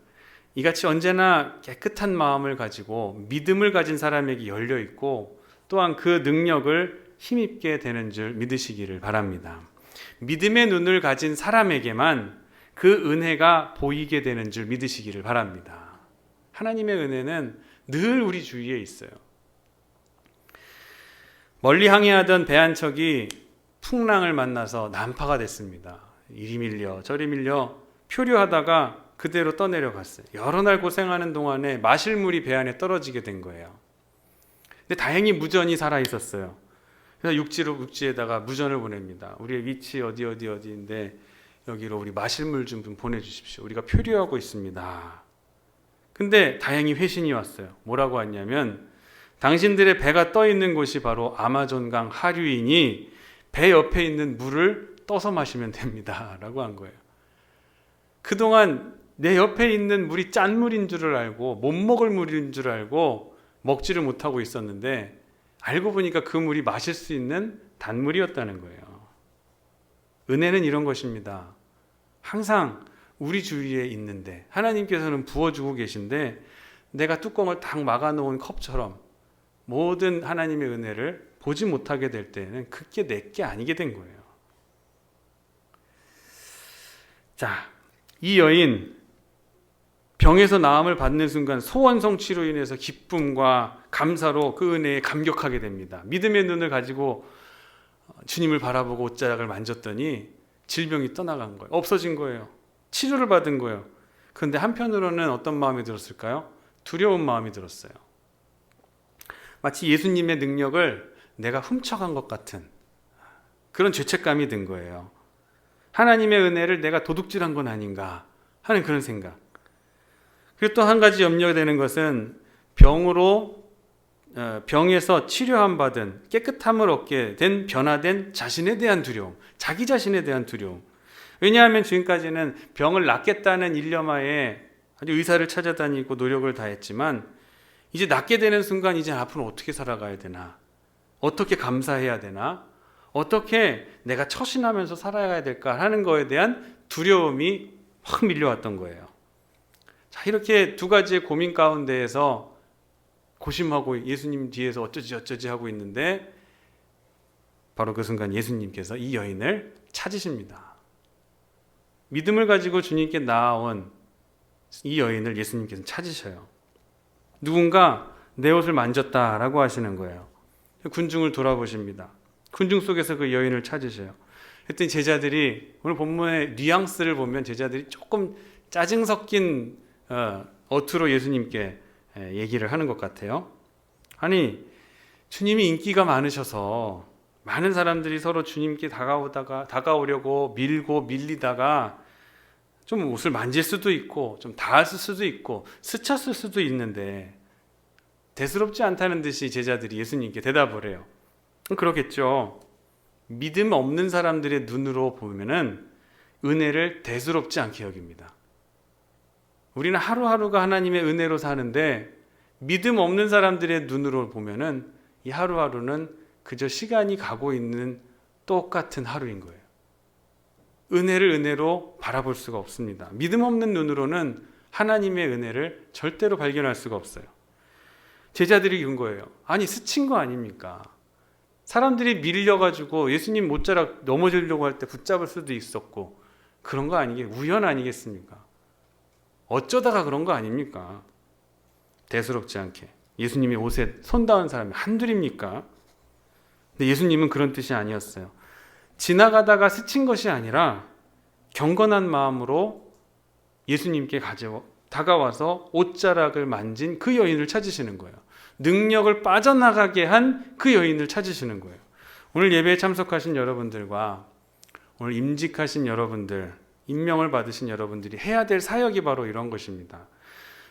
이같이 언제나 깨끗한 마음을 가지고 믿음을 가진 사람에게 열려 있고 또한 그 능력을 힘입게 되는 줄 믿으시기를 바랍니다. 믿음의 눈을 가진 사람에게만 그 은혜가 보이게 되는 줄 믿으시기를 바랍니다. 하나님의 은혜는 늘 우리 주위에 있어요. 멀리 항해하던 배 한 척이 풍랑을 만나서 난파가 됐습니다. 이리 밀려 저리 밀려 표류하다가 그대로 떠내려갔어요. 여러 날 고생하는 동안에 마실 물이 배 안에 떨어지게 된 거예요. 근데 다행히 무전이 살아 있었어요. 그래서 육지에다가 무전을 보냅니다. 우리의 위치 어디인데 여기로 우리 마실 물 좀 보내주십시오. 우리가 표류하고 있습니다. 근데 다행히 회신이 왔어요. 뭐라고 왔냐면 당신들의 배가 떠 있는 곳이 바로 아마존강 하류이니 배 옆에 있는 물을 떠서 마시면 됩니다. 라고 한 거예요. 그동안 내 옆에 있는 물이 짠 물인 줄을 알고 못 먹을 물인 줄 알고 먹지를 못하고 있었는데 알고 보니까 그 물이 마실 수 있는 단물이었다는 거예요. 은혜는 이런 것입니다. 항상 우리 주위에 있는데 하나님께서는 부어주고 계신데 내가 뚜껑을 딱 막아놓은 컵처럼 모든 하나님의 은혜를 보지 못하게 될 때에는 그게 내게 아니게 된 거예요. 자, 이 여인 병에서 나음을 받는 순간 소원 성취로 인해서 기쁨과 감사로 그 은혜에 감격하게 됩니다. 믿음의 눈을 가지고 주님을 바라보고 옷자락을 만졌더니 질병이 떠나간 거예요. 없어진 거예요. 치료를 받은 거예요. 그런데 한편으로는 어떤 마음이 들었을까요? 두려운 마음이 들었어요. 마치 예수님의 능력을 내가 훔쳐간 것 같은 그런 죄책감이 든 거예요. 하나님의 은혜를 내가 도둑질한 건 아닌가 하는 그런 생각. 그리고 또 한 가지 염려되는 것은 병에서 치료함 받은 깨끗함을 얻게 된 변화된 자신에 대한 두려움, 자기 자신에 대한 두려움. 왜냐하면 지금까지는 병을 낫겠다는 일념하에 아주 의사를 찾아다니고 노력을 다했지만 이제 낫게 되는 순간 이제 앞으로 어떻게 살아가야 되나, 어떻게 감사해야 되나, 어떻게 내가 처신하면서 살아가야 될까 하는 거에 대한 두려움이 확 밀려왔던 거예요. 자, 이렇게 두 가지의 고민 가운데에서 고심하고 예수님 뒤에서 어쩌지 하고 있는데 바로 그 순간 예수님께서 이 여인을 찾으십니다. 믿음을 가지고 주님께 나아온 이 여인을 예수님께서 찾으셔요. 누군가 내 옷을 만졌다라고 하시는 거예요. 군중을 돌아보십니다. 군중 속에서 그 여인을 찾으셔요. 그랬더니 제자들이 오늘 본문의 뉘앙스를 보면 제자들이 조금 짜증 섞인 어투로 예수님께 얘기를 하는 것 같아요. 아니, 주님이 인기가 많으셔서 많은 사람들이 서로 주님께 다가오려고 밀고 밀리다가 좀 옷을 만질 수도 있고 좀 닿았을 수도 있고 스쳤을 수도 있는데 대수롭지 않다는 듯이 제자들이 예수님께 대답을 해요. 그렇겠죠. 믿음 없는 사람들의 눈으로 보면은 은혜를 대수롭지 않게 여깁니다. 우리는 하루하루가 하나님의 은혜로 사는데 믿음 없는 사람들의 눈으로 보면은 이 하루하루는 그저 시간이 가고 있는 똑같은 하루인 거예요. 은혜를 은혜로 바라볼 수가 없습니다. 믿음 없는 눈으로는 하나님의 은혜를 절대로 발견할 수가 없어요. 제자들이 이런 거예요. 아니, 스친 거 아닙니까? 사람들이 밀려가지고 예수님 못자락 넘어지려고 할 때 붙잡을 수도 있었고 그런 거 우연 아니겠습니까? 어쩌다가 그런 거 아닙니까? 대수롭지 않게 예수님의 옷에 손 닿은 사람이 한둘입니까? 근데 예수님은 그런 뜻이 아니었어요. 지나가다가 스친 것이 아니라 경건한 마음으로 예수님께 다가와서 옷자락을 만진 그 여인을 찾으시는 거예요. 능력을 빠져나가게 한 그 여인을 찾으시는 거예요. 오늘 예배에 참석하신 여러분들과 오늘 임직하신 여러분들, 임명을 받으신 여러분들이 해야 될 사역이 바로 이런 것입니다.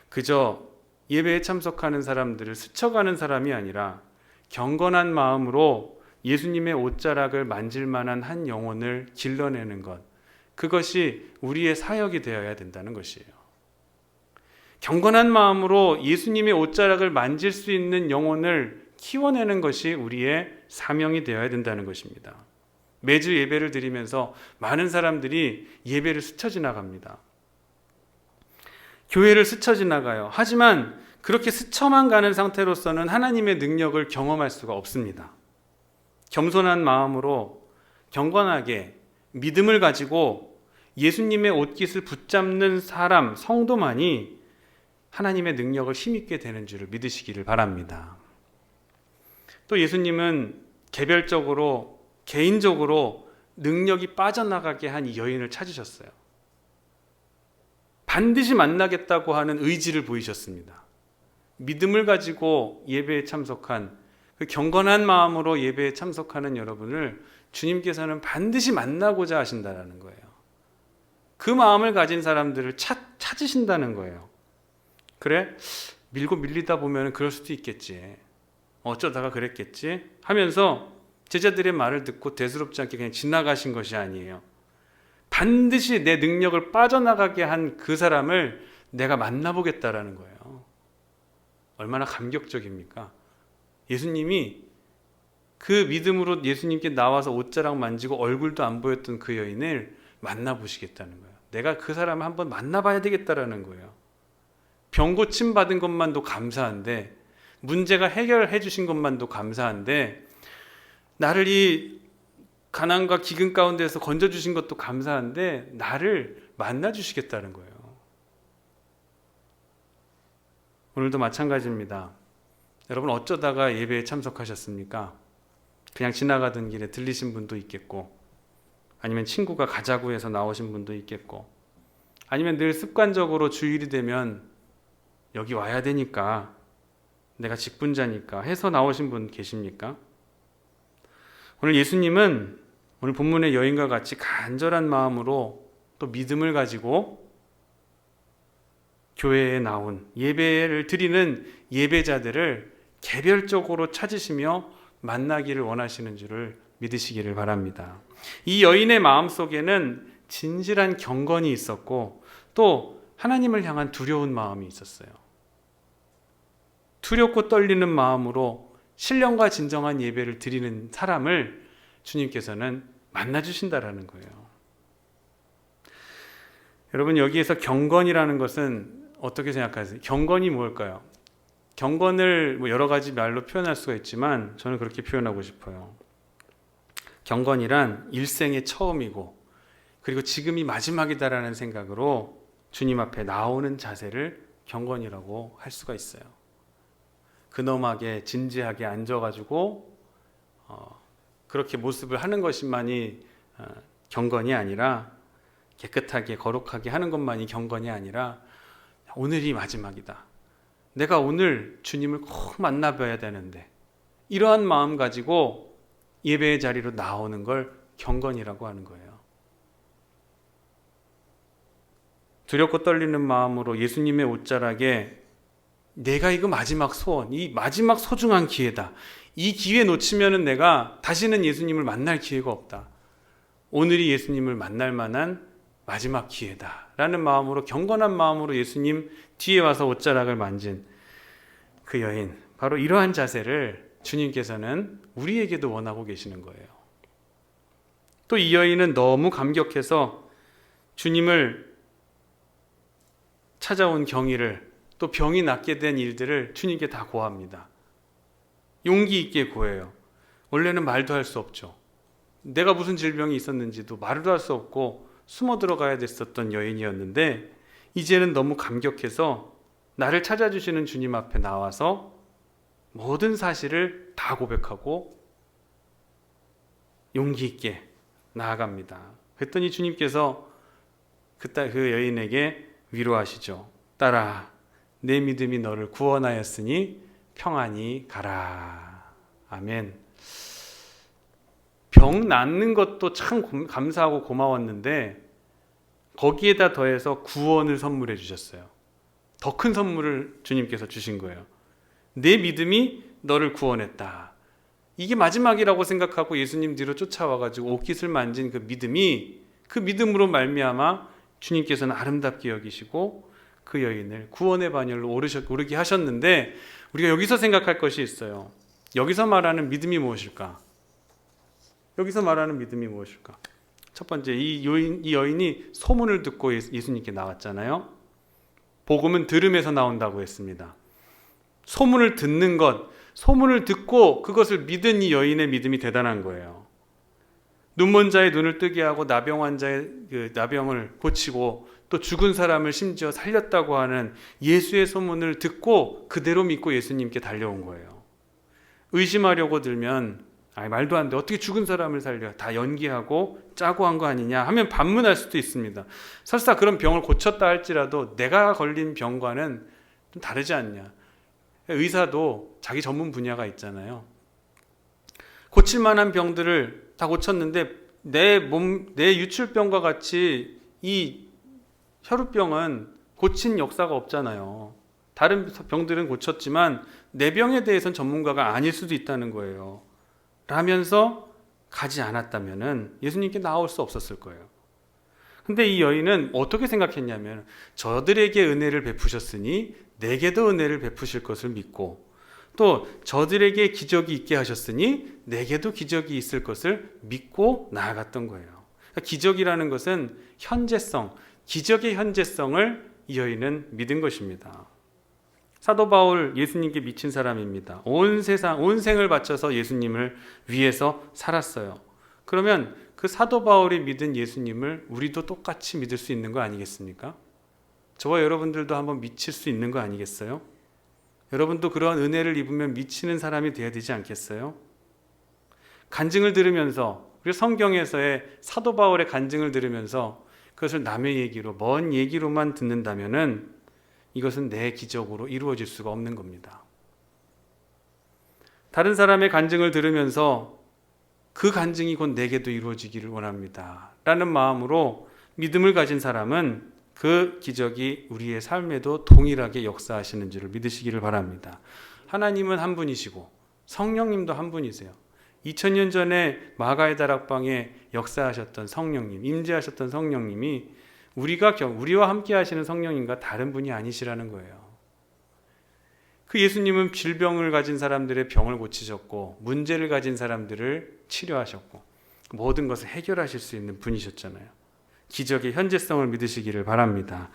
그저 예배에 참석하는 사람들을 스쳐가는 사람이 아니라 경건한 마음으로 예수님의 옷자락을 만질 만한 한 영혼을 길러내는 것, 그것이 우리의 사역이 되어야 된다는 것이에요. 경건한 마음으로 예수님의 옷자락을 만질 수 있는 영혼을 키워내는 것이 우리의 사명이 되어야 된다는 것입니다. 매주 예배를 드리면서 많은 사람들이 예배를 스쳐 지나갑니다. 교회를 스쳐 지나가요. 하지만 그렇게 스쳐만 가는 상태로서는 하나님의 능력을 경험할 수가 없습니다. 겸손한 마음으로 경건하게 믿음을 가지고 예수님의 옷깃을 붙잡는 사람, 성도만이 하나님의 능력을 힘있게 되는 줄을 믿으시기를 바랍니다. 또 예수님은 개별적으로, 개인적으로 능력이 빠져나가게 한 이 여인을 찾으셨어요. 반드시 만나겠다고 하는 의지를 보이셨습니다. 믿음을 가지고 예배에 참석한 그 경건한 마음으로 예배에 참석하는 여러분을 주님께서는 반드시 만나고자 하신다는 거예요. 그 마음을 가진 사람들을 찾으신다는 거예요. 그래? 밀고 밀리다 보면 그럴 수도 있겠지. 어쩌다가 그랬겠지 하면서 제자들의 말을 듣고 대수롭지 않게 그냥 지나가신 것이 아니에요. 반드시 내 능력을 빠져나가게 한 그 사람을 내가 만나보겠다라는 거예요. 얼마나 감격적입니까? 예수님이 그 믿음으로 예수님께 나와서 옷자락 만지고 얼굴도 안 보였던 그 여인을 만나보시겠다는 거예요. 내가 그 사람을 한번 만나봐야 되겠다라는 거예요. 병 고침 받은 것만도 감사한데, 문제가 해결해 주신 것만도 감사한데, 나를 이 가난과 기근 가운데서 건져주신 것도 감사한데 나를 만나주시겠다는 거예요. 오늘도 마찬가지입니다. 여러분 어쩌다가 예배에 참석하셨습니까? 그냥 지나가던 길에 들리신 분도 있겠고, 아니면 친구가 가자고 해서 나오신 분도 있겠고, 아니면 늘 습관적으로 주일이 되면 여기 와야 되니까, 내가 직분자니까 해서 나오신 분 계십니까? 오늘 예수님은 오늘 본문의 여인과 같이 간절한 마음으로 또 믿음을 가지고 교회에 나온 예배를 드리는 예배자들을 개별적으로 찾으시며 만나기를 원하시는 줄을 믿으시기를 바랍니다. 이 여인의 마음속에는 진실한 경건이 있었고 또 하나님을 향한 두려운 마음이 있었어요. 두렵고 떨리는 마음으로 신령과 진정한 예배를 드리는 사람을 주님께서는 만나주신다라는 거예요. 여러분 여기에서 경건이라는 것은 어떻게 생각하세요? 경건이 뭘까요? 경건을 여러 가지 말로 표현할 수가 있지만 저는 그렇게 표현하고 싶어요. 경건이란 일생의 처음이고 그리고 지금이 마지막이다라는 생각으로 주님 앞에 나오는 자세를 경건이라고 할 수가 있어요. 근엄하게 진지하게 앉아가지고 그렇게 모습을 하는 것만이 경건이 아니라, 깨끗하게 거룩하게 하는 것만이 경건이 아니라 오늘이 마지막이다. 내가 오늘 주님을 꼭 만나봐야 되는데, 이러한 마음 가지고 예배의 자리로 나오는 걸 경건이라고 하는 거예요. 두렵고 떨리는 마음으로 예수님의 옷자락에 내가 이거 마지막 소원, 이 마지막 소중한 기회다. 이 기회 놓치면은 내가 다시는 예수님을 만날 기회가 없다. 오늘이 예수님을 만날 만한 마지막 기회다. 라는 마음으로, 경건한 마음으로 예수님 뒤에 와서 옷자락을 만진 그 여인, 바로 이러한 자세를 주님께서는 우리에게도 원하고 계시는 거예요. 또 이 여인은 너무 감격해서 주님을 찾아온 경위를, 또 병이 낫게 된 일들을 주님께 다 고합니다. 용기 있게 고해요. 원래는 말도 할 수 없죠. 내가 무슨 질병이 있었는지도 말도 할 수 없고 숨어 들어가야 됐었던 여인이었는데, 이제는 너무 감격해서 나를 찾아주시는 주님 앞에 나와서 모든 사실을 다 고백하고 용기 있게 나아갑니다. 그랬더니 주님께서 그 여인에게 위로하시죠. 딸아, 내 믿음이 너를 구원하였으니 평안히 가라. 아멘. 병 낫는 것도 참 감사하고 고마웠는데 거기에다 더해서 구원을 선물해 주셨어요. 더 큰 선물을 주님께서 주신 거예요. 내 믿음이 너를 구원했다. 이게 마지막이라고 생각하고 예수님 뒤로 쫓아와가지고 옷깃을 만진 그 믿음이, 그 믿음으로 말미암아 주님께서는 아름답게 여기시고 그 여인을 구원의 반열로 오르게 하셨는데, 우리가 여기서 생각할 것이 있어요. 여기서 말하는 믿음이 무엇일까? 여기서 말하는 믿음이 무엇일까? 첫 번째, 이 여인이 소문을 듣고 예수님께 나왔잖아요. 복음은 들음에서 나온다고 했습니다. 소문을 듣는 것, 소문을 듣고 그것을 믿은 이 여인의 믿음이 대단한 거예요. 눈먼 자의 눈을 뜨게 하고 나병 환자의 나병을 고치고 또 죽은 사람을 심지어 살렸다고 하는 예수의 소문을 듣고 그대로 믿고 예수님께 달려온 거예요. 의심하려고 들면 말도 안 돼. 어떻게 죽은 사람을 살려? 다 연기하고 짜고 한 거 아니냐 하면 반문할 수도 있습니다. 설사 그런 병을 고쳤다 할지라도 내가 걸린 병과는 좀 다르지 않냐. 의사도 자기 전문 분야가 있잖아요. 고칠 만한 병들을 다 고쳤는데 내 유출병과 같이 이 혈우병은 고친 역사가 없잖아요. 다른 병들은 고쳤지만 내 병에 대해서는 전문가가 아닐 수도 있다는 거예요. 라면서 가지 않았다면은 예수님께 나올 수 없었을 거예요. 근데 이 여인은 어떻게 생각했냐면 저들에게 은혜를 베푸셨으니 내게도 은혜를 베푸실 것을 믿고 또 저들에게 기적이 있게 하셨으니 내게도 기적이 있을 것을 믿고 나아갔던 거예요. 그러니까 기적이라는 것은 현재성, 기적의 현재성을 이 여인은 믿은 것입니다. 사도 바울 예수님께 미친 사람입니다. 온 생을 바쳐서 예수님을 위해서 살았어요. 그러면 그 사도 바울이 믿은 예수님을 우리도 똑같이 믿을 수 있는 거 아니겠습니까? 저와 여러분들도 한번 미칠 수 있는 거 아니겠어요? 여러분도 그러한 은혜를 입으면 미치는 사람이 되어야 되지 않겠어요? 간증을 들으면서 우리 성경에서의 사도 바울의 간증을 들으면서 그것을 남의 얘기로 먼 얘기로만 듣는다면은 이것은 내 기적으로 이루어질 수가 없는 겁니다. 다른 사람의 간증을 들으면서 그 간증이 곧 내게도 이루어지기를 원합니다. 라는 마음으로 믿음을 가진 사람은 그 기적이 우리의 삶에도 동일하게 역사하시는 줄을 믿으시기를 바랍니다. 하나님은 한 분이시고 성령님도 한 분이세요. 2000년 전에 마가의 다락방에 역사하셨던 성령님, 임재하셨던 성령님이 우리와 함께 하시는 성령님과 다른 분이 아니시라는 거예요. 그 예수님은 질병을 가진 사람들의 병을 고치셨고 문제를 가진 사람들을 치료하셨고 모든 것을 해결하실 수 있는 분이셨잖아요. 기적의 현재성을 믿으시기를 바랍니다.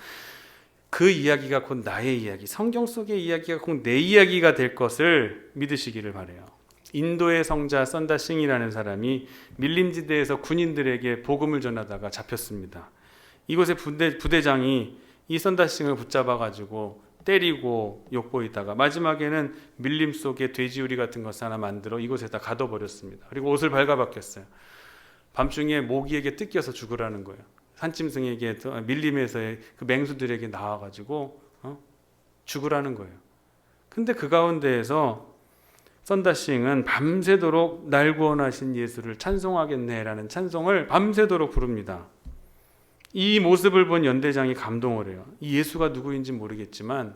그 이야기가 곧 나의 이야기, 성경 속의 이야기가 곧 내 이야기가 될 것을 믿으시기를 바라요. 인도의 성자 썬다싱이라는 사람이 밀림지대에서 군인들에게 복음을 전하다가 잡혔습니다. 이곳의 부대장이 이 썬다싱을 붙잡아가지고 때리고 욕보이다가 마지막에는 밀림 속에 돼지우리 같은 것을 하나 만들어 이곳에다 가둬버렸습니다. 그리고 옷을 발가벗겼어요. 밤중에 모기에게 뜯겨서 죽으라는 거예요. 산짐승에게 밀림에서의 그 맹수들에게 나와가지고 죽으라는 거예요. 근데 그 가운데에서 썬다싱은 밤새도록 날 구원하신 예수를 찬송하겠네라는 찬송을 밤새도록 부릅니다. 이 모습을 본 연대장이 감동을 해요. 이 예수가 누구인지 모르겠지만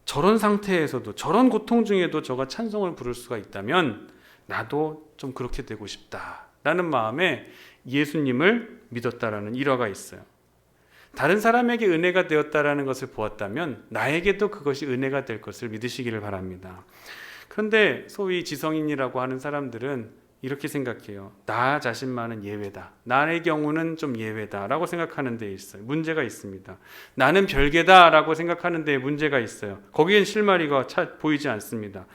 저런 상태에서도 저런 고통 중에도 저가 찬송을 부를 수가 있다면 나도 좀 그렇게 되고 싶다라는 마음에 예수님을 믿었다라는 일화가 있어요. 다른 사람에게 은혜가 되었다라는 것을 보았다면 나에게도 그것이 은혜가 될 것을 믿으시기를 바랍니다. 그런데 소위 지성인이라고 하는 사람들은 이렇게 생각해요. 나 자신만은 예외다. 나의 경우는 좀 예외다라고 생각하는 데 있어요. 문제가 있습니다. 나는 별개다라고 생각하는 데 문제가 있어요. 거기엔 실마리가 보이지 않습니다.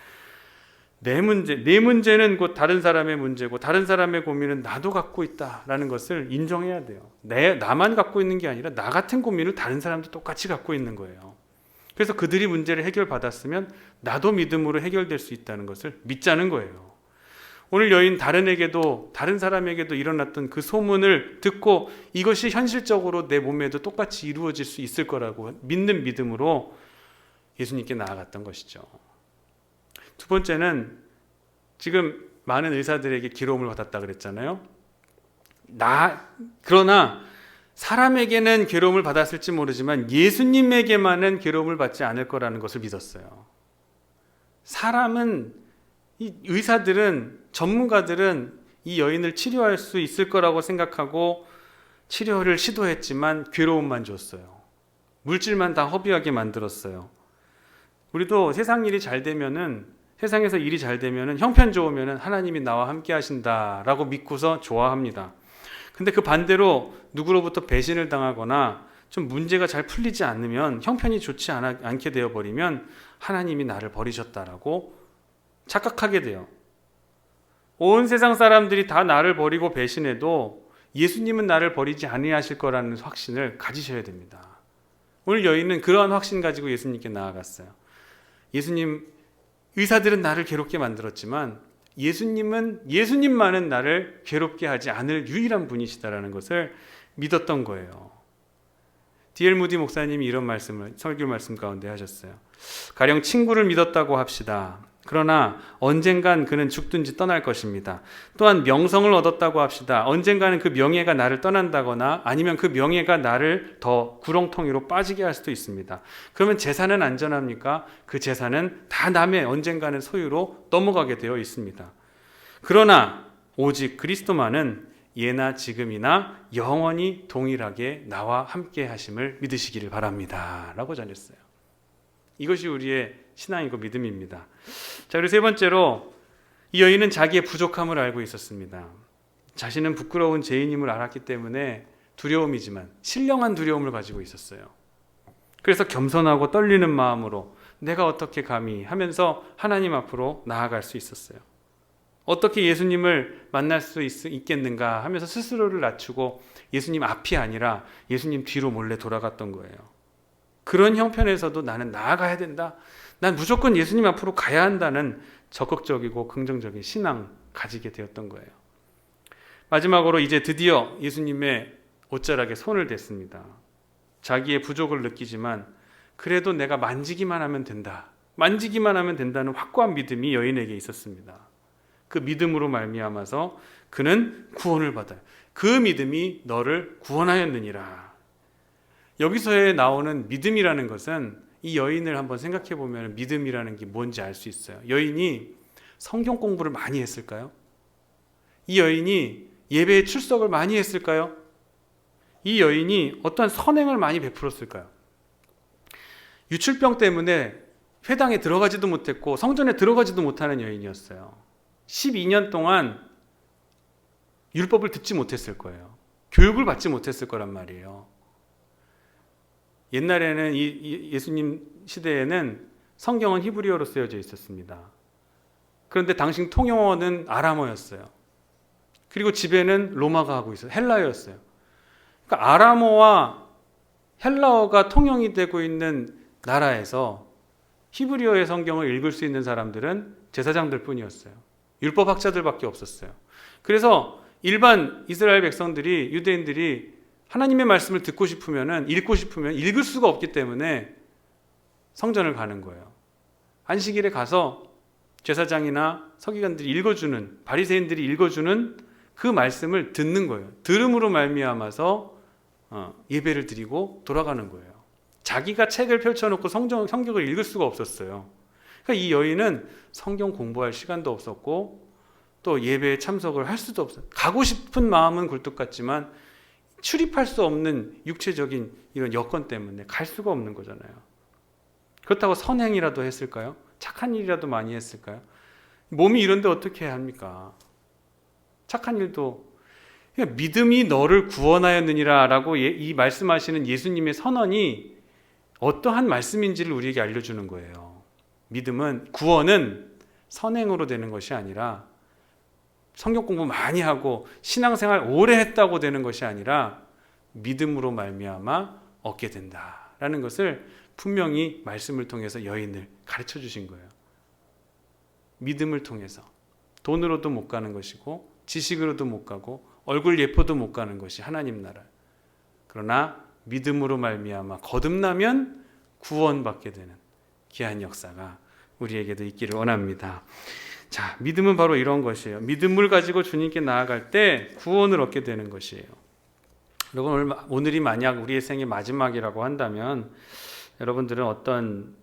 내 문제는 곧 다른 사람의 문제고 다른 사람의 고민은 나도 갖고 있다라는 것을 인정해야 돼요. 나만 갖고 있는 게 아니라 나 같은 고민을 다른 사람도 똑같이 갖고 있는 거예요. 그래서 그들이 문제를 해결받았으면 나도 믿음으로 해결될 수 있다는 것을 믿자는 거예요. 오늘 여인 다른 사람에게도 일어났던 그 소문을 듣고 이것이 현실적으로 내 몸에도 똑같이 이루어질 수 있을 거라고 믿는 믿음으로 예수님께 나아갔던 것이죠. 두 번째는 지금 많은 의사들에게 기로움을 받았다 그랬잖아요. 그러나 사람에게는 괴로움을 받았을지 모르지만 예수님에게만은 괴로움을 받지 않을 거라는 것을 믿었어요. 이 의사들은, 전문가들은 이 여인을 치료할 수 있을 거라고 생각하고 치료를 시도했지만 괴로움만 줬어요. 물질만 다 허비하게 만들었어요. 우리도 세상에서 일이 잘 되면은 형편 좋으면은 하나님이 나와 함께 하신다라고 믿고서 좋아합니다. 근데 그 반대로 누구로부터 배신을 당하거나 좀 문제가 잘 풀리지 않으면 형편이 좋지 않게 되어버리면 하나님이 나를 버리셨다라고 착각하게 돼요. 온 세상 사람들이 다 나를 버리고 배신해도 예수님은 나를 버리지 아니하실 거라는 확신을 가지셔야 됩니다. 오늘 여인은 그러한 확신 가지고 예수님께 나아갔어요. 예수님, 의사들은 나를 괴롭게 만들었지만 예수님만은 나를 괴롭게 하지 않을 유일한 분이시다라는 것을 믿었던 거예요. D.L. 무디 목사님이 이런 설교 말씀 가운데 하셨어요. 가령 친구를 믿었다고 합시다. 그러나 언젠간 그는 죽든지 떠날 것입니다. 또한 명성을 얻었다고 합시다. 언젠가는 그 명예가 나를 떠난다거나 아니면 그 명예가 나를 더 구렁텅이로 빠지게 할 수도 있습니다. 그러면 재산은 안전합니까? 그 재산은 다 남의 언젠가는 소유로 넘어가게 되어 있습니다. 그러나 오직 그리스도만은 예나 지금이나 영원히 동일하게 나와 함께 하심을 믿으시기를 바랍니다. 라고 전했어요. 이것이 우리의 신앙이고 믿음입니다. 자, 그리고 세 번째로 이 여인은 자기의 부족함을 알고 있었습니다. 자신은 부끄러운 죄인임을 알았기 때문에 두려움이지만 신령한 두려움을 가지고 있었어요. 그래서 겸손하고 떨리는 마음으로 내가 어떻게 감히 하면서 하나님 앞으로 나아갈 수 있었어요. 어떻게 예수님을 만날 수 있겠는가 하면서 스스로를 낮추고 예수님 앞이 아니라 예수님 뒤로 몰래 돌아갔던 거예요. 그런 형편에서도 나는 나아가야 된다. 난 무조건 예수님 앞으로 가야 한다는 적극적이고 긍정적인 신앙 가지게 되었던 거예요. 마지막으로 이제 드디어 예수님의 옷자락에 손을 댔습니다. 자기의 부족을 느끼지만 그래도 내가 만지기만 하면 된다. 만지기만 하면 된다는 확고한 믿음이 여인에게 있었습니다. 그 믿음으로 말미암아서 그는 구원을 받아요. 그 믿음이 너를 구원하였느니라. 여기서에 나오는 믿음이라는 것은 이 여인을 한번 생각해 보면 믿음이라는 게 뭔지 알 수 있어요. 여인이 성경 공부를 많이 했을까요? 이 여인이 예배에 출석을 많이 했을까요? 이 여인이 어떠한 선행을 많이 베풀었을까요? 유출병 때문에 회당에 들어가지도 못했고 성전에 들어가지도 못하는 여인이었어요. 12년 동안 율법을 듣지 못했을 거예요. 교육을 받지 못했을 거란 말이에요. 옛날에는 이 예수님 시대에는 성경은 히브리어로 쓰여져 있었습니다. 그런데 당시 통용어는 아람어였어요. 그리고 집에는 로마가 하고 있어요. 헬라어였어요. 그러니까 아람어와 헬라어가 통용이 되고 있는 나라에서 히브리어의 성경을 읽을 수 있는 사람들은 제사장들 뿐이었어요. 율법학자들밖에 없었어요. 그래서 일반 이스라엘 백성들이, 유대인들이 하나님의 말씀을 듣고 싶으면, 읽고 싶으면 읽을 수가 없기 때문에 성전을 가는 거예요. 안식일에 가서 제사장이나 서기관들이 읽어주는, 바리새인들이 읽어주는 그 말씀을 듣는 거예요. 들음으로 말미암아서 예배를 드리고 돌아가는 거예요. 자기가 책을 펼쳐놓고 성경을 읽을 수가 없었어요. 그러니까 이 여인은 성경 공부할 시간도 없었고 또 예배에 참석을 할 수도 없어요. 가고 싶은 마음은 굴뚝 같지만 출입할 수 없는 육체적인 이런 여건 때문에 갈 수가 없는 거잖아요. 그렇다고 선행이라도 했을까요? 착한 일이라도 많이 했을까요? 몸이 이런데 어떻게 해야 합니까? 착한 일도 그냥 믿음이 너를 구원하였느니라 라고 이 말씀하시는 예수님의 선언이 어떠한 말씀인지를 우리에게 알려주는 거예요. 믿음은, 구원은 선행으로 되는 것이 아니라 성경 공부 많이 하고 신앙생활 오래 했다고 되는 것이 아니라 믿음으로 말미암아 얻게 된다라는 것을 분명히 말씀을 통해서 여인을 가르쳐 주신 거예요. 믿음을 통해서 돈으로도 못 가는 것이고 지식으로도 못 가고 얼굴 예뻐도 못 가는 것이 하나님 나라. 그러나 믿음으로 말미암아 거듭나면 구원받게 되는 귀한 역사가 우리에게도 있기를 원합니다. 자, 믿음은 바로 이런 것이에요. 믿음을 가지고 주님께 나아갈 때 구원을 얻게 되는 것이에요. 여러분, 오늘이 만약 우리의 생의 마지막이라고 한다면 여러분들은 어떤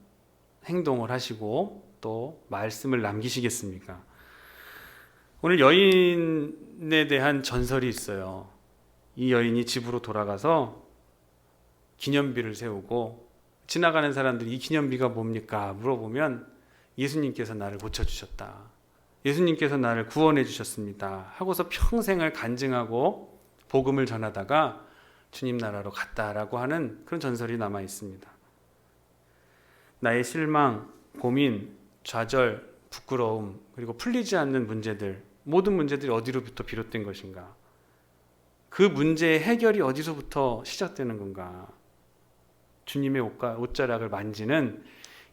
행동을 하시고 또 말씀을 남기시겠습니까? 오늘 여인에 대한 전설이 있어요. 이 여인이 집으로 돌아가서 기념비를 세우고 지나가는 사람들이 이 기념비가 뭡니까? 물어보면 예수님께서 나를 고쳐주셨다. 예수님께서 나를 구원해 주셨습니다. 하고서 평생을 간증하고 복음을 전하다가 주님 나라로 갔다라고 하는 그런 전설이 남아 있습니다. 나의 실망, 고민, 좌절, 부끄러움, 그리고 풀리지 않는 문제들, 모든 문제들이 어디로부터 비롯된 것인가? 그 문제의 해결이 어디서부터 시작되는 건가? 주님의 옷자락을 만지는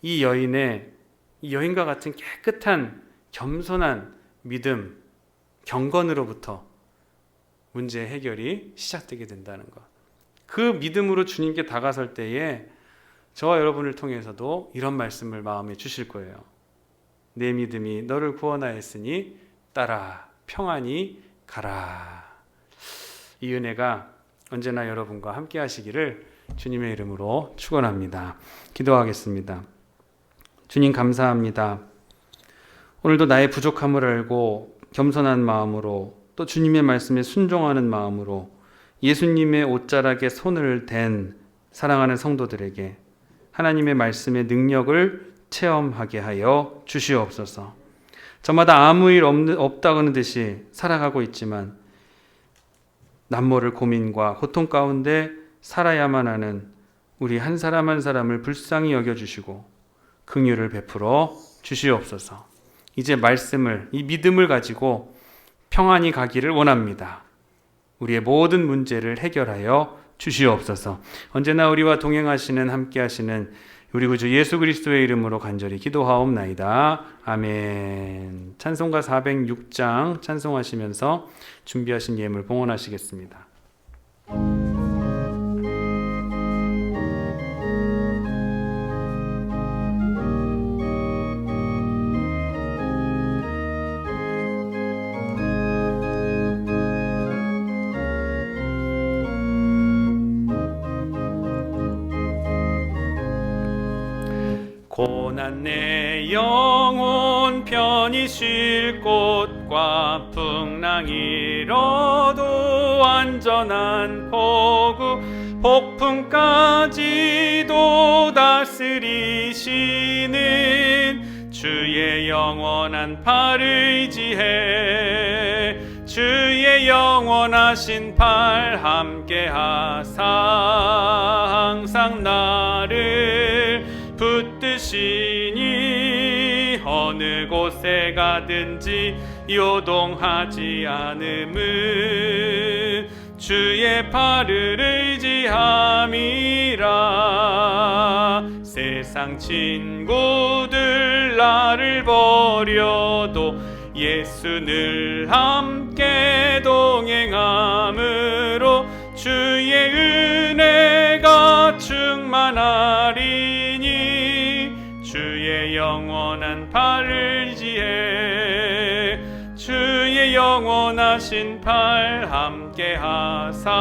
이 여인과 같은 깨끗한 겸손한 믿음, 경건으로부터 문제의 해결이 시작되게 된다는 것. 그 믿음으로 주님께 다가설 때에 저와 여러분을 통해서도 이런 말씀을 마음에 주실 거예요. 내 믿음이 너를 구원하였으니 따라 평안히 가라. 이 은혜가 언제나 여러분과 함께 하시기를 주님의 이름으로 축원합니다. 기도하겠습니다. 주님 감사합니다. 오늘도 나의 부족함을 알고 겸손한 마음으로 또 주님의 말씀에 순종하는 마음으로 예수님의 옷자락에 손을 댄 사랑하는 성도들에게 하나님의 말씀의 능력을 체험하게 하여 주시옵소서. 저마다 아무 일 없다고는 듯이 살아가고 있지만 남모를 고민과 고통 가운데 살아야만 하는 우리 한 사람 한 사람을 불쌍히 여겨주시고 긍휼을 베풀어 주시옵소서. 이제 말씀을, 이 믿음을 가지고 평안히 가기를 원합니다. 우리의 모든 문제를 해결하여 주시옵소서. 언제나 우리와 동행하시는 함께 하시는 우리 구주 예수 그리스도의 이름으로 간절히 기도하옵나이다. 아멘. 찬송가 406장 찬송하시면서 준비하신 예물 봉헌하시겠습니다. 고난 내 영혼 편히 쉴 곳과 풍랑 일어도 안전한 포구 폭풍까지도 다스리시는 주의 영원한 팔 의지해 주의 영원하신 팔 함께하사 항상 나를 붙드시니 어느 곳에 가든지 요동하지 않음은 주의 팔을 의지함이라. 세상 친구들 나를 버려도 예수 늘 함께 동행함으로 주의 은혜가 충만하리니 주의 영원한 팔을 의지해 주의 영원하신 팔 함께하사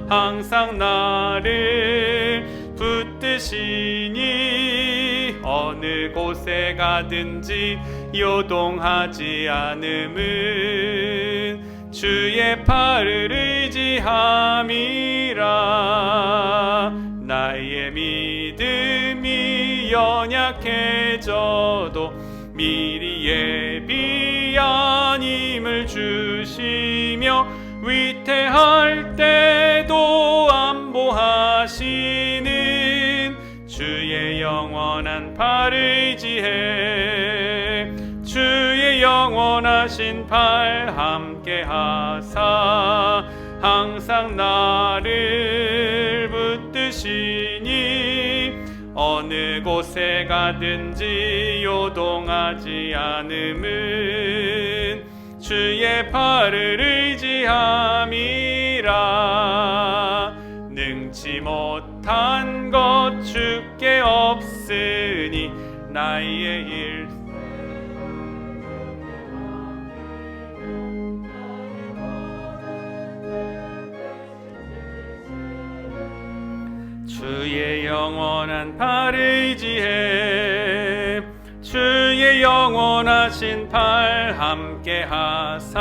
항상 나를 붙드시니 어느 곳에 가든지 요동하지 않음은 주의 팔을 의지함이라. 나의 믿음이 연약해져도 미리 예비한 힘을 주시며 위태할 때도 안보하시는 주의 영원한 팔 의지해 주의 영원하신 팔 함께하사 항상 나를 붙드시니 어느 곳에 가든지 요동하지 않음은 주의 팔을 의지함이라. 능치 못한 것 주께 없으니 나의 일 주의 영원한 팔 의지해 주의 영원하신 팔 함께하사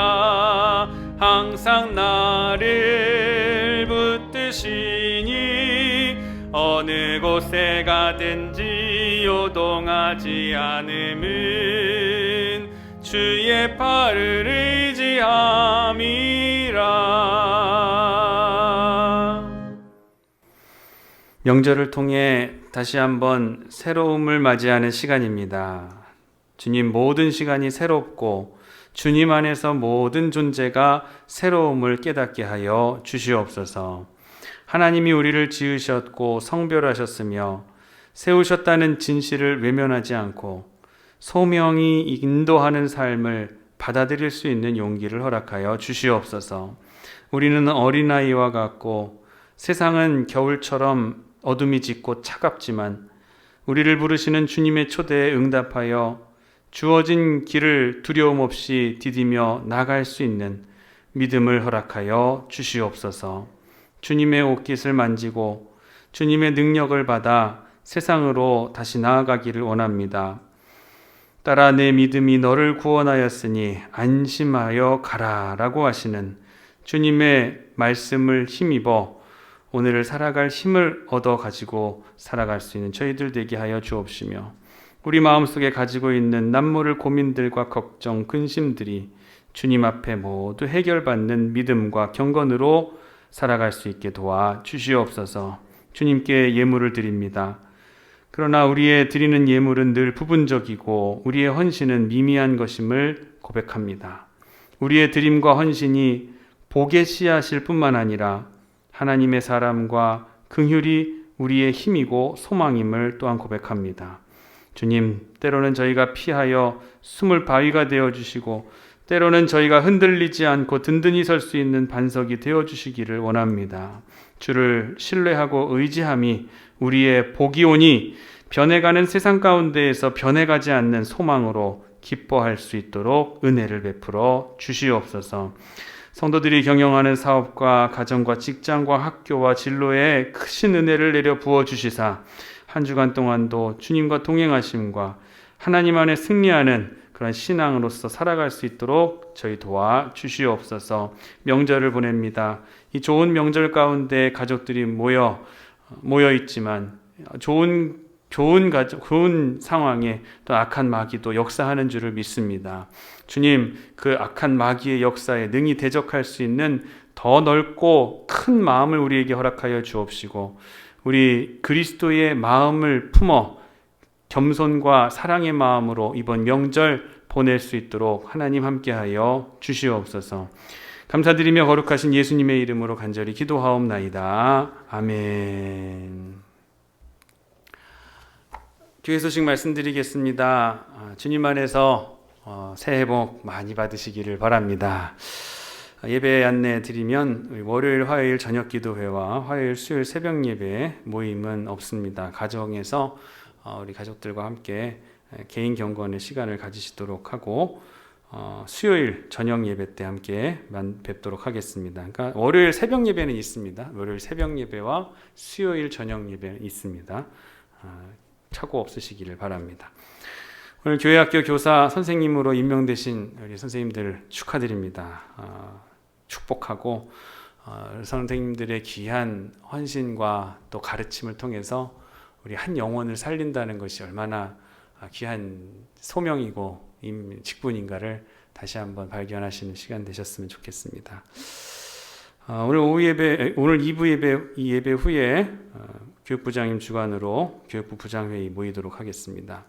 항상 나를 붙드시니 어느 곳에 가든지 요동하지 않음은 주의 팔을 의지함이라. 명절을 통해 다시 한번 새로움을 맞이하는 시간입니다. 주님 모든 시간이 새롭고 주님 안에서 모든 존재가 새로움을 깨닫게 하여 주시옵소서. 하나님이 우리를 지으셨고 성별하셨으며 세우셨다는 진실을 외면하지 않고 소명이 인도하는 삶을 받아들일 수 있는 용기를 허락하여 주시옵소서. 우리는 어린아이와 같고 세상은 겨울처럼 어둠이 짙고 차갑지만 우리를 부르시는 주님의 초대에 응답하여 주어진 길을 두려움 없이 디디며 나갈 수 있는 믿음을 허락하여 주시옵소서. 주님의 옷깃을 만지고 주님의 능력을 받아 세상으로 다시 나아가기를 원합니다. 따라 내 믿음이 너를 구원하였으니 안심하여 가라 라고 하시는 주님의 말씀을 힘입어 오늘을 살아갈 힘을 얻어 가지고 살아갈 수 있는 저희들 되게 하여 주옵시며, 우리 마음속에 가지고 있는 남모를 고민들과 걱정, 근심들이 주님 앞에 모두 해결받는 믿음과 경건으로 살아갈 수 있게 도와 주시옵소서. 주님께 예물을 드립니다. 그러나 우리의 드리는 예물은 늘 부분적이고 우리의 헌신은 미미한 것임을 고백합니다. 우리의 드림과 헌신이 복의 씨앗일 뿐만 아니라 하나님의 사람과 긍휼이 우리의 힘이고 소망임을 또한 고백합니다. 주님, 때로는 저희가 피하여 숨을 바위가 되어주시고 때로는 저희가 흔들리지 않고 든든히 설 수 있는 반석이 되어주시기를 원합니다. 주를 신뢰하고 의지함이 우리의 복이 오니 변해가는 세상 가운데에서 변해가지 않는 소망으로 기뻐할 수 있도록 은혜를 베풀어 주시옵소서. 성도들이 경영하는 사업과 가정과 직장과 학교와 진로에 크신 은혜를 내려 부어주시사 한 주간 동안도 주님과 동행하심과 하나님 안에 승리하는 그런 신앙으로서 살아갈 수 있도록 저희 도와 주시옵소서. 명절을 보냅니다. 이 좋은 명절 가운데 가족들이 모여 있지만 좋은 상황에 또 악한 마귀도 역사하는 줄을 믿습니다. 주님, 그 악한 마귀의 역사에 능히 대적할 수 있는 더 넓고 큰 마음을 우리에게 허락하여 주옵시고, 우리 그리스도의 마음을 품어 겸손과 사랑의 마음으로 이번 명절 보낼 수 있도록 하나님 함께하여 주시옵소서. 감사드리며 거룩하신 예수님의 이름으로 간절히 기도하옵나이다. 아멘. 교회 소식 말씀드리겠습니다. 주님 안에서 새해 복 많이 받으시기를 바랍니다. 예배 안내 드리면 월요일, 화요일 저녁 기도회와 화요일, 수요일 새벽 예배 모임은 없습니다. 가정에서 우리 가족들과 함께 개인 경건의 시간을 가지시도록 하고 수요일 저녁 예배 때 함께 뵙도록 하겠습니다. 그러니까 월요일 새벽 예배는 있습니다. 월요일 새벽 예배와 수요일 저녁 예배 있습니다. 착오 없으시기를 바랍니다. 오늘 교회학교 교사 선생님으로 임명되신 우리 선생님들 축하드립니다. 축복하고 선생님들의 귀한 헌신과 또 가르침을 통해서 우리 한 영혼을 살린다는 것이 얼마나 귀한 소명이고 직분인가를 다시 한번 발견하시는 시간 되셨으면 좋겠습니다. 오늘 오후 예배, 오늘 2부 예배, 이 예배 후에 교육부장님 주관으로 교육부 부장회의 모이도록 하겠습니다.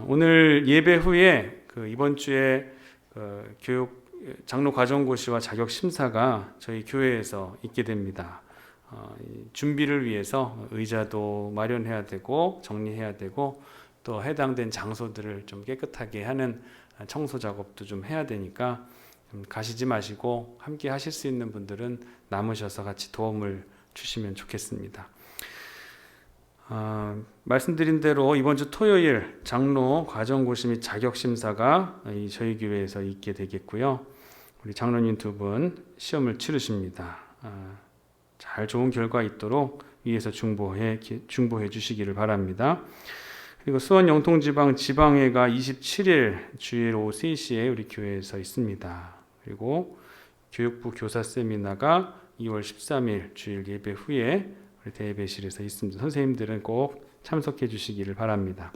오늘 예배 후에 이번 주에 교육 장로 과정고시와 자격 심사가 저희 교회에서 있게 됩니다. 준비를 위해서 의자도 마련해야 되고 정리해야 되고 또 해당된 장소들을 좀 깨끗하게 하는 청소 작업도 좀 해야 되니까 가시지 마시고 함께 하실 수 있는 분들은 남으셔서 같이 도움을 주시면 좋겠습니다. 말씀드린 대로 이번 주 토요일 장로 과정고시 및 자격심사가 저희 교회에서 있게 되겠고요. 우리 장로님 두 분 시험을 치르십니다. 잘 좋은 결과 있도록 위에서 중보해 주시기를 바랍니다. 그리고 수원 영통지방 지방회가 27일 주일 오후 3시에 우리 교회에서 있습니다. 그리고 교육부 교사 세미나가 2월 13일 주일 예배 후에 우리 대예배실에서 있습니다. 선생님들은 꼭 참석해 주시기를 바랍니다.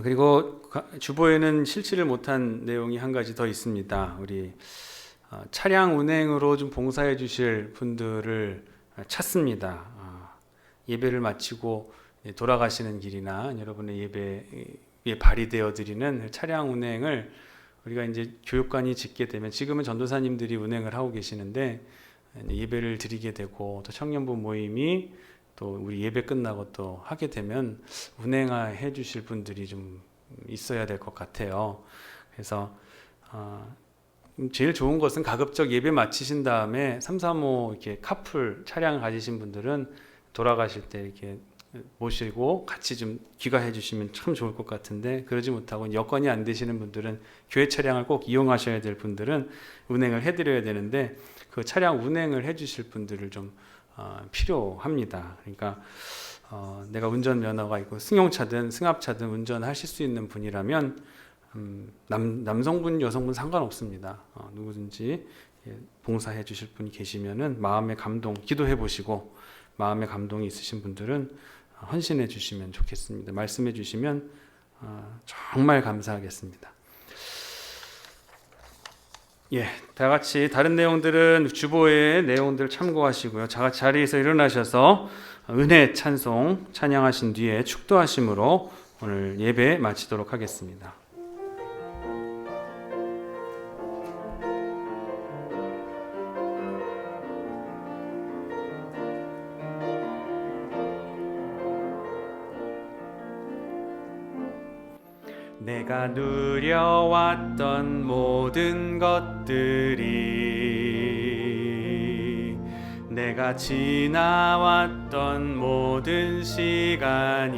그리고 주보에는 실치를 못한 내용이 한 가지 더 있습니다. 우리 차량 운행으로 좀 봉사해 주실 분들을 찾습니다. 예배를 마치고 돌아가시는 길이나 여러분의 예배에 발휘되어 드리는 차량 운행을 우리가 이제 교육관이 짓게 되면, 지금은 전도사님들이 운행을 하고 계시는데 예배를 드리게 되고 또 청년부 모임이 또 우리 예배 끝나고 또 하게 되면 운행해 주실 분들이 좀 있어야 될 것 같아요. 그래서 제일 좋은 것은 가급적 예배 마치신 다음에 335 이렇게 카풀 차량을 가지신 분들은 돌아가실 때 이렇게 모시고 같이 좀 귀가해 주시면 참 좋을 것 같은데, 그러지 못하고 여건이 안 되시는 분들은, 교회 차량을 꼭 이용하셔야 될 분들은 운행을 해드려야 되는데 그 차량 운행을 해주실 분들을 좀 필요합니다. 그러니까 내가 운전면허가 있고 승용차든 승합차든 운전하실 수 있는 분이라면 남성분 여성분 상관없습니다. 누구든지 봉사해 주실 분이 계시면은 마음의 감동, 기도해 보시고 마음의 감동이 있으신 분들은 헌신해 주시면 좋겠습니다. 말씀해 주시면 정말 감사하겠습니다. 다 같이 다른 내용들은 주보의 내용들 참고하시고요. 자리에서 일어나셔서 은혜 찬송 찬양하신 뒤에 축도하심으로 오늘 예배 마치도록 하겠습니다. 내가 누려왔던 모든 것들이, 내가 지나왔던 모든 시간이,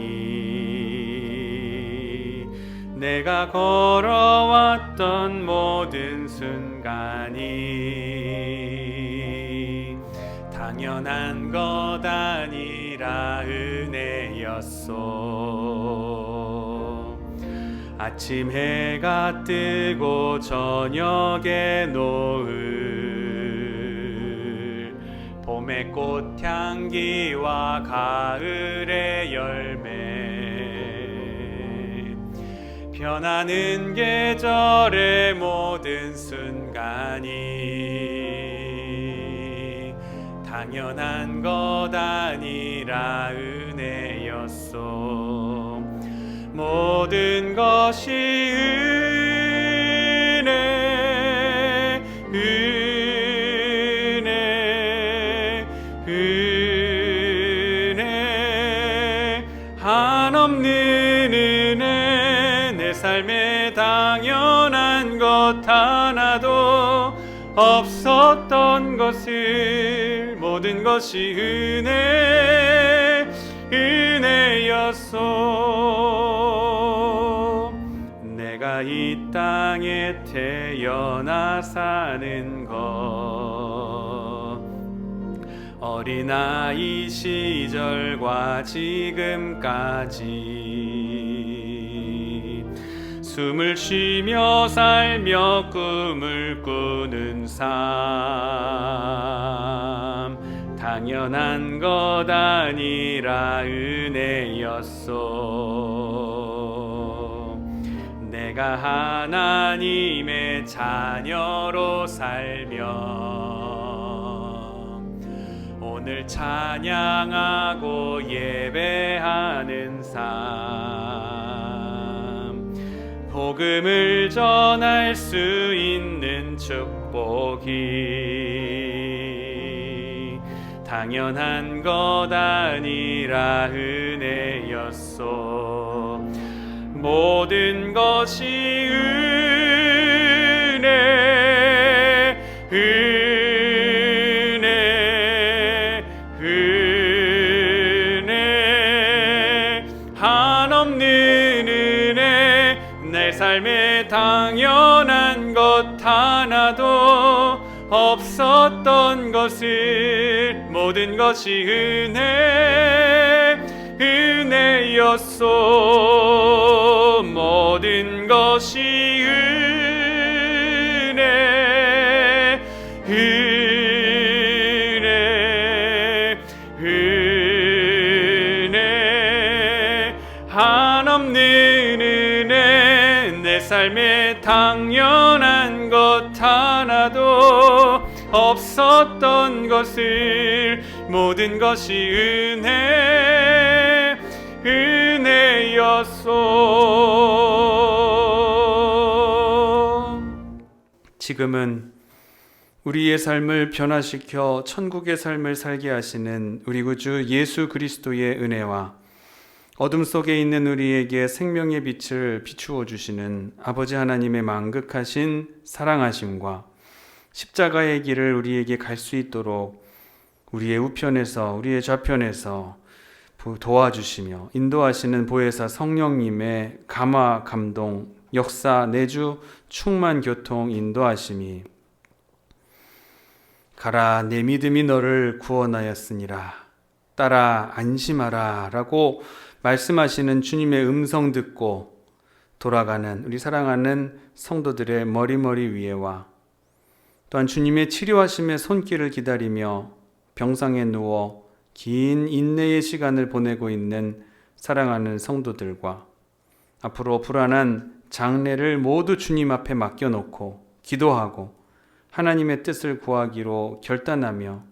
내가 걸어왔던 모든 순간이 당연한 것 아니라 은혜였소. 아침 해가 뜨고 저녁에 노을, 봄의 꽃향기와 가을의 열매, 변하는 계절의 모든 순간이 당연한 것 아니라 은혜였소. 모든 것이 은혜, 은혜, 은혜, 한없는 은혜. 내 삶에 당연한 것 하나도 없었던 것을, 모든 것이 은혜, 은혜였소. 내가 이 땅에 태어나 사는 것, 어린아이 시절과 지금까지 숨을 쉬며 살며 꿈을 꾸는 삶, 당연한 것 아니라 은혜였소. 내가 하나님의 자녀로 살며 오늘 찬양하고 예배하는 삶, 복음을 전할 수 있는 축복이 당연한 것 아니라 은혜였소. 모든 것이 은혜, 은혜, 은혜, 한없는 은혜. 내 삶에 당연한 것 하나도 없었던 것을, 모든 것이 은혜, 은혜였소. 모든 것이 은혜, 은혜, 은혜, 한없는 은혜. 내 삶에 당연한 것 하나도 없었던 것을, 모든 것이 은혜, 은혜였소. 지금은 우리의 삶을 변화시켜 천국의 삶을 살게 하시는 우리 구주 예수 그리스도의 은혜와 어둠 속에 있는 우리에게 생명의 빛을 비추어 주시는 아버지 하나님의 만극하신 사랑하심과 십자가의 길을 우리에게 갈 수 있도록 우리의 우편에서 우리의 좌편에서 도와주시며 인도하시는 보혜사 성령님의 감화 감동 역사 내주 충만 교통 인도하심이 가라 내 믿음이 너를 구원하였으니라 따라 안심하라 라고 말씀하시는 주님의 음성 듣고 돌아가는 우리 사랑하는 성도들의 머리머리 위에와 또한 주님의 치료하심의 손길을 기다리며 병상에 누워 긴 인내의 시간을 보내고 있는 사랑하는 성도들과 앞으로 불안한 장례를 모두 주님 앞에 맡겨놓고 기도하고 하나님의 뜻을 구하기로 결단하며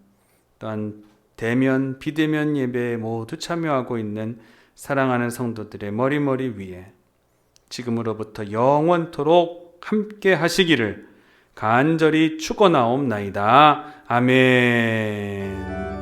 또한 대면 비대면 예배에 모두 참여하고 있는 사랑하는 성도들의 머리머리 위에 지금으로부터 영원토록 함께 하시기를 간절히 축원하옵나이다. 아멘.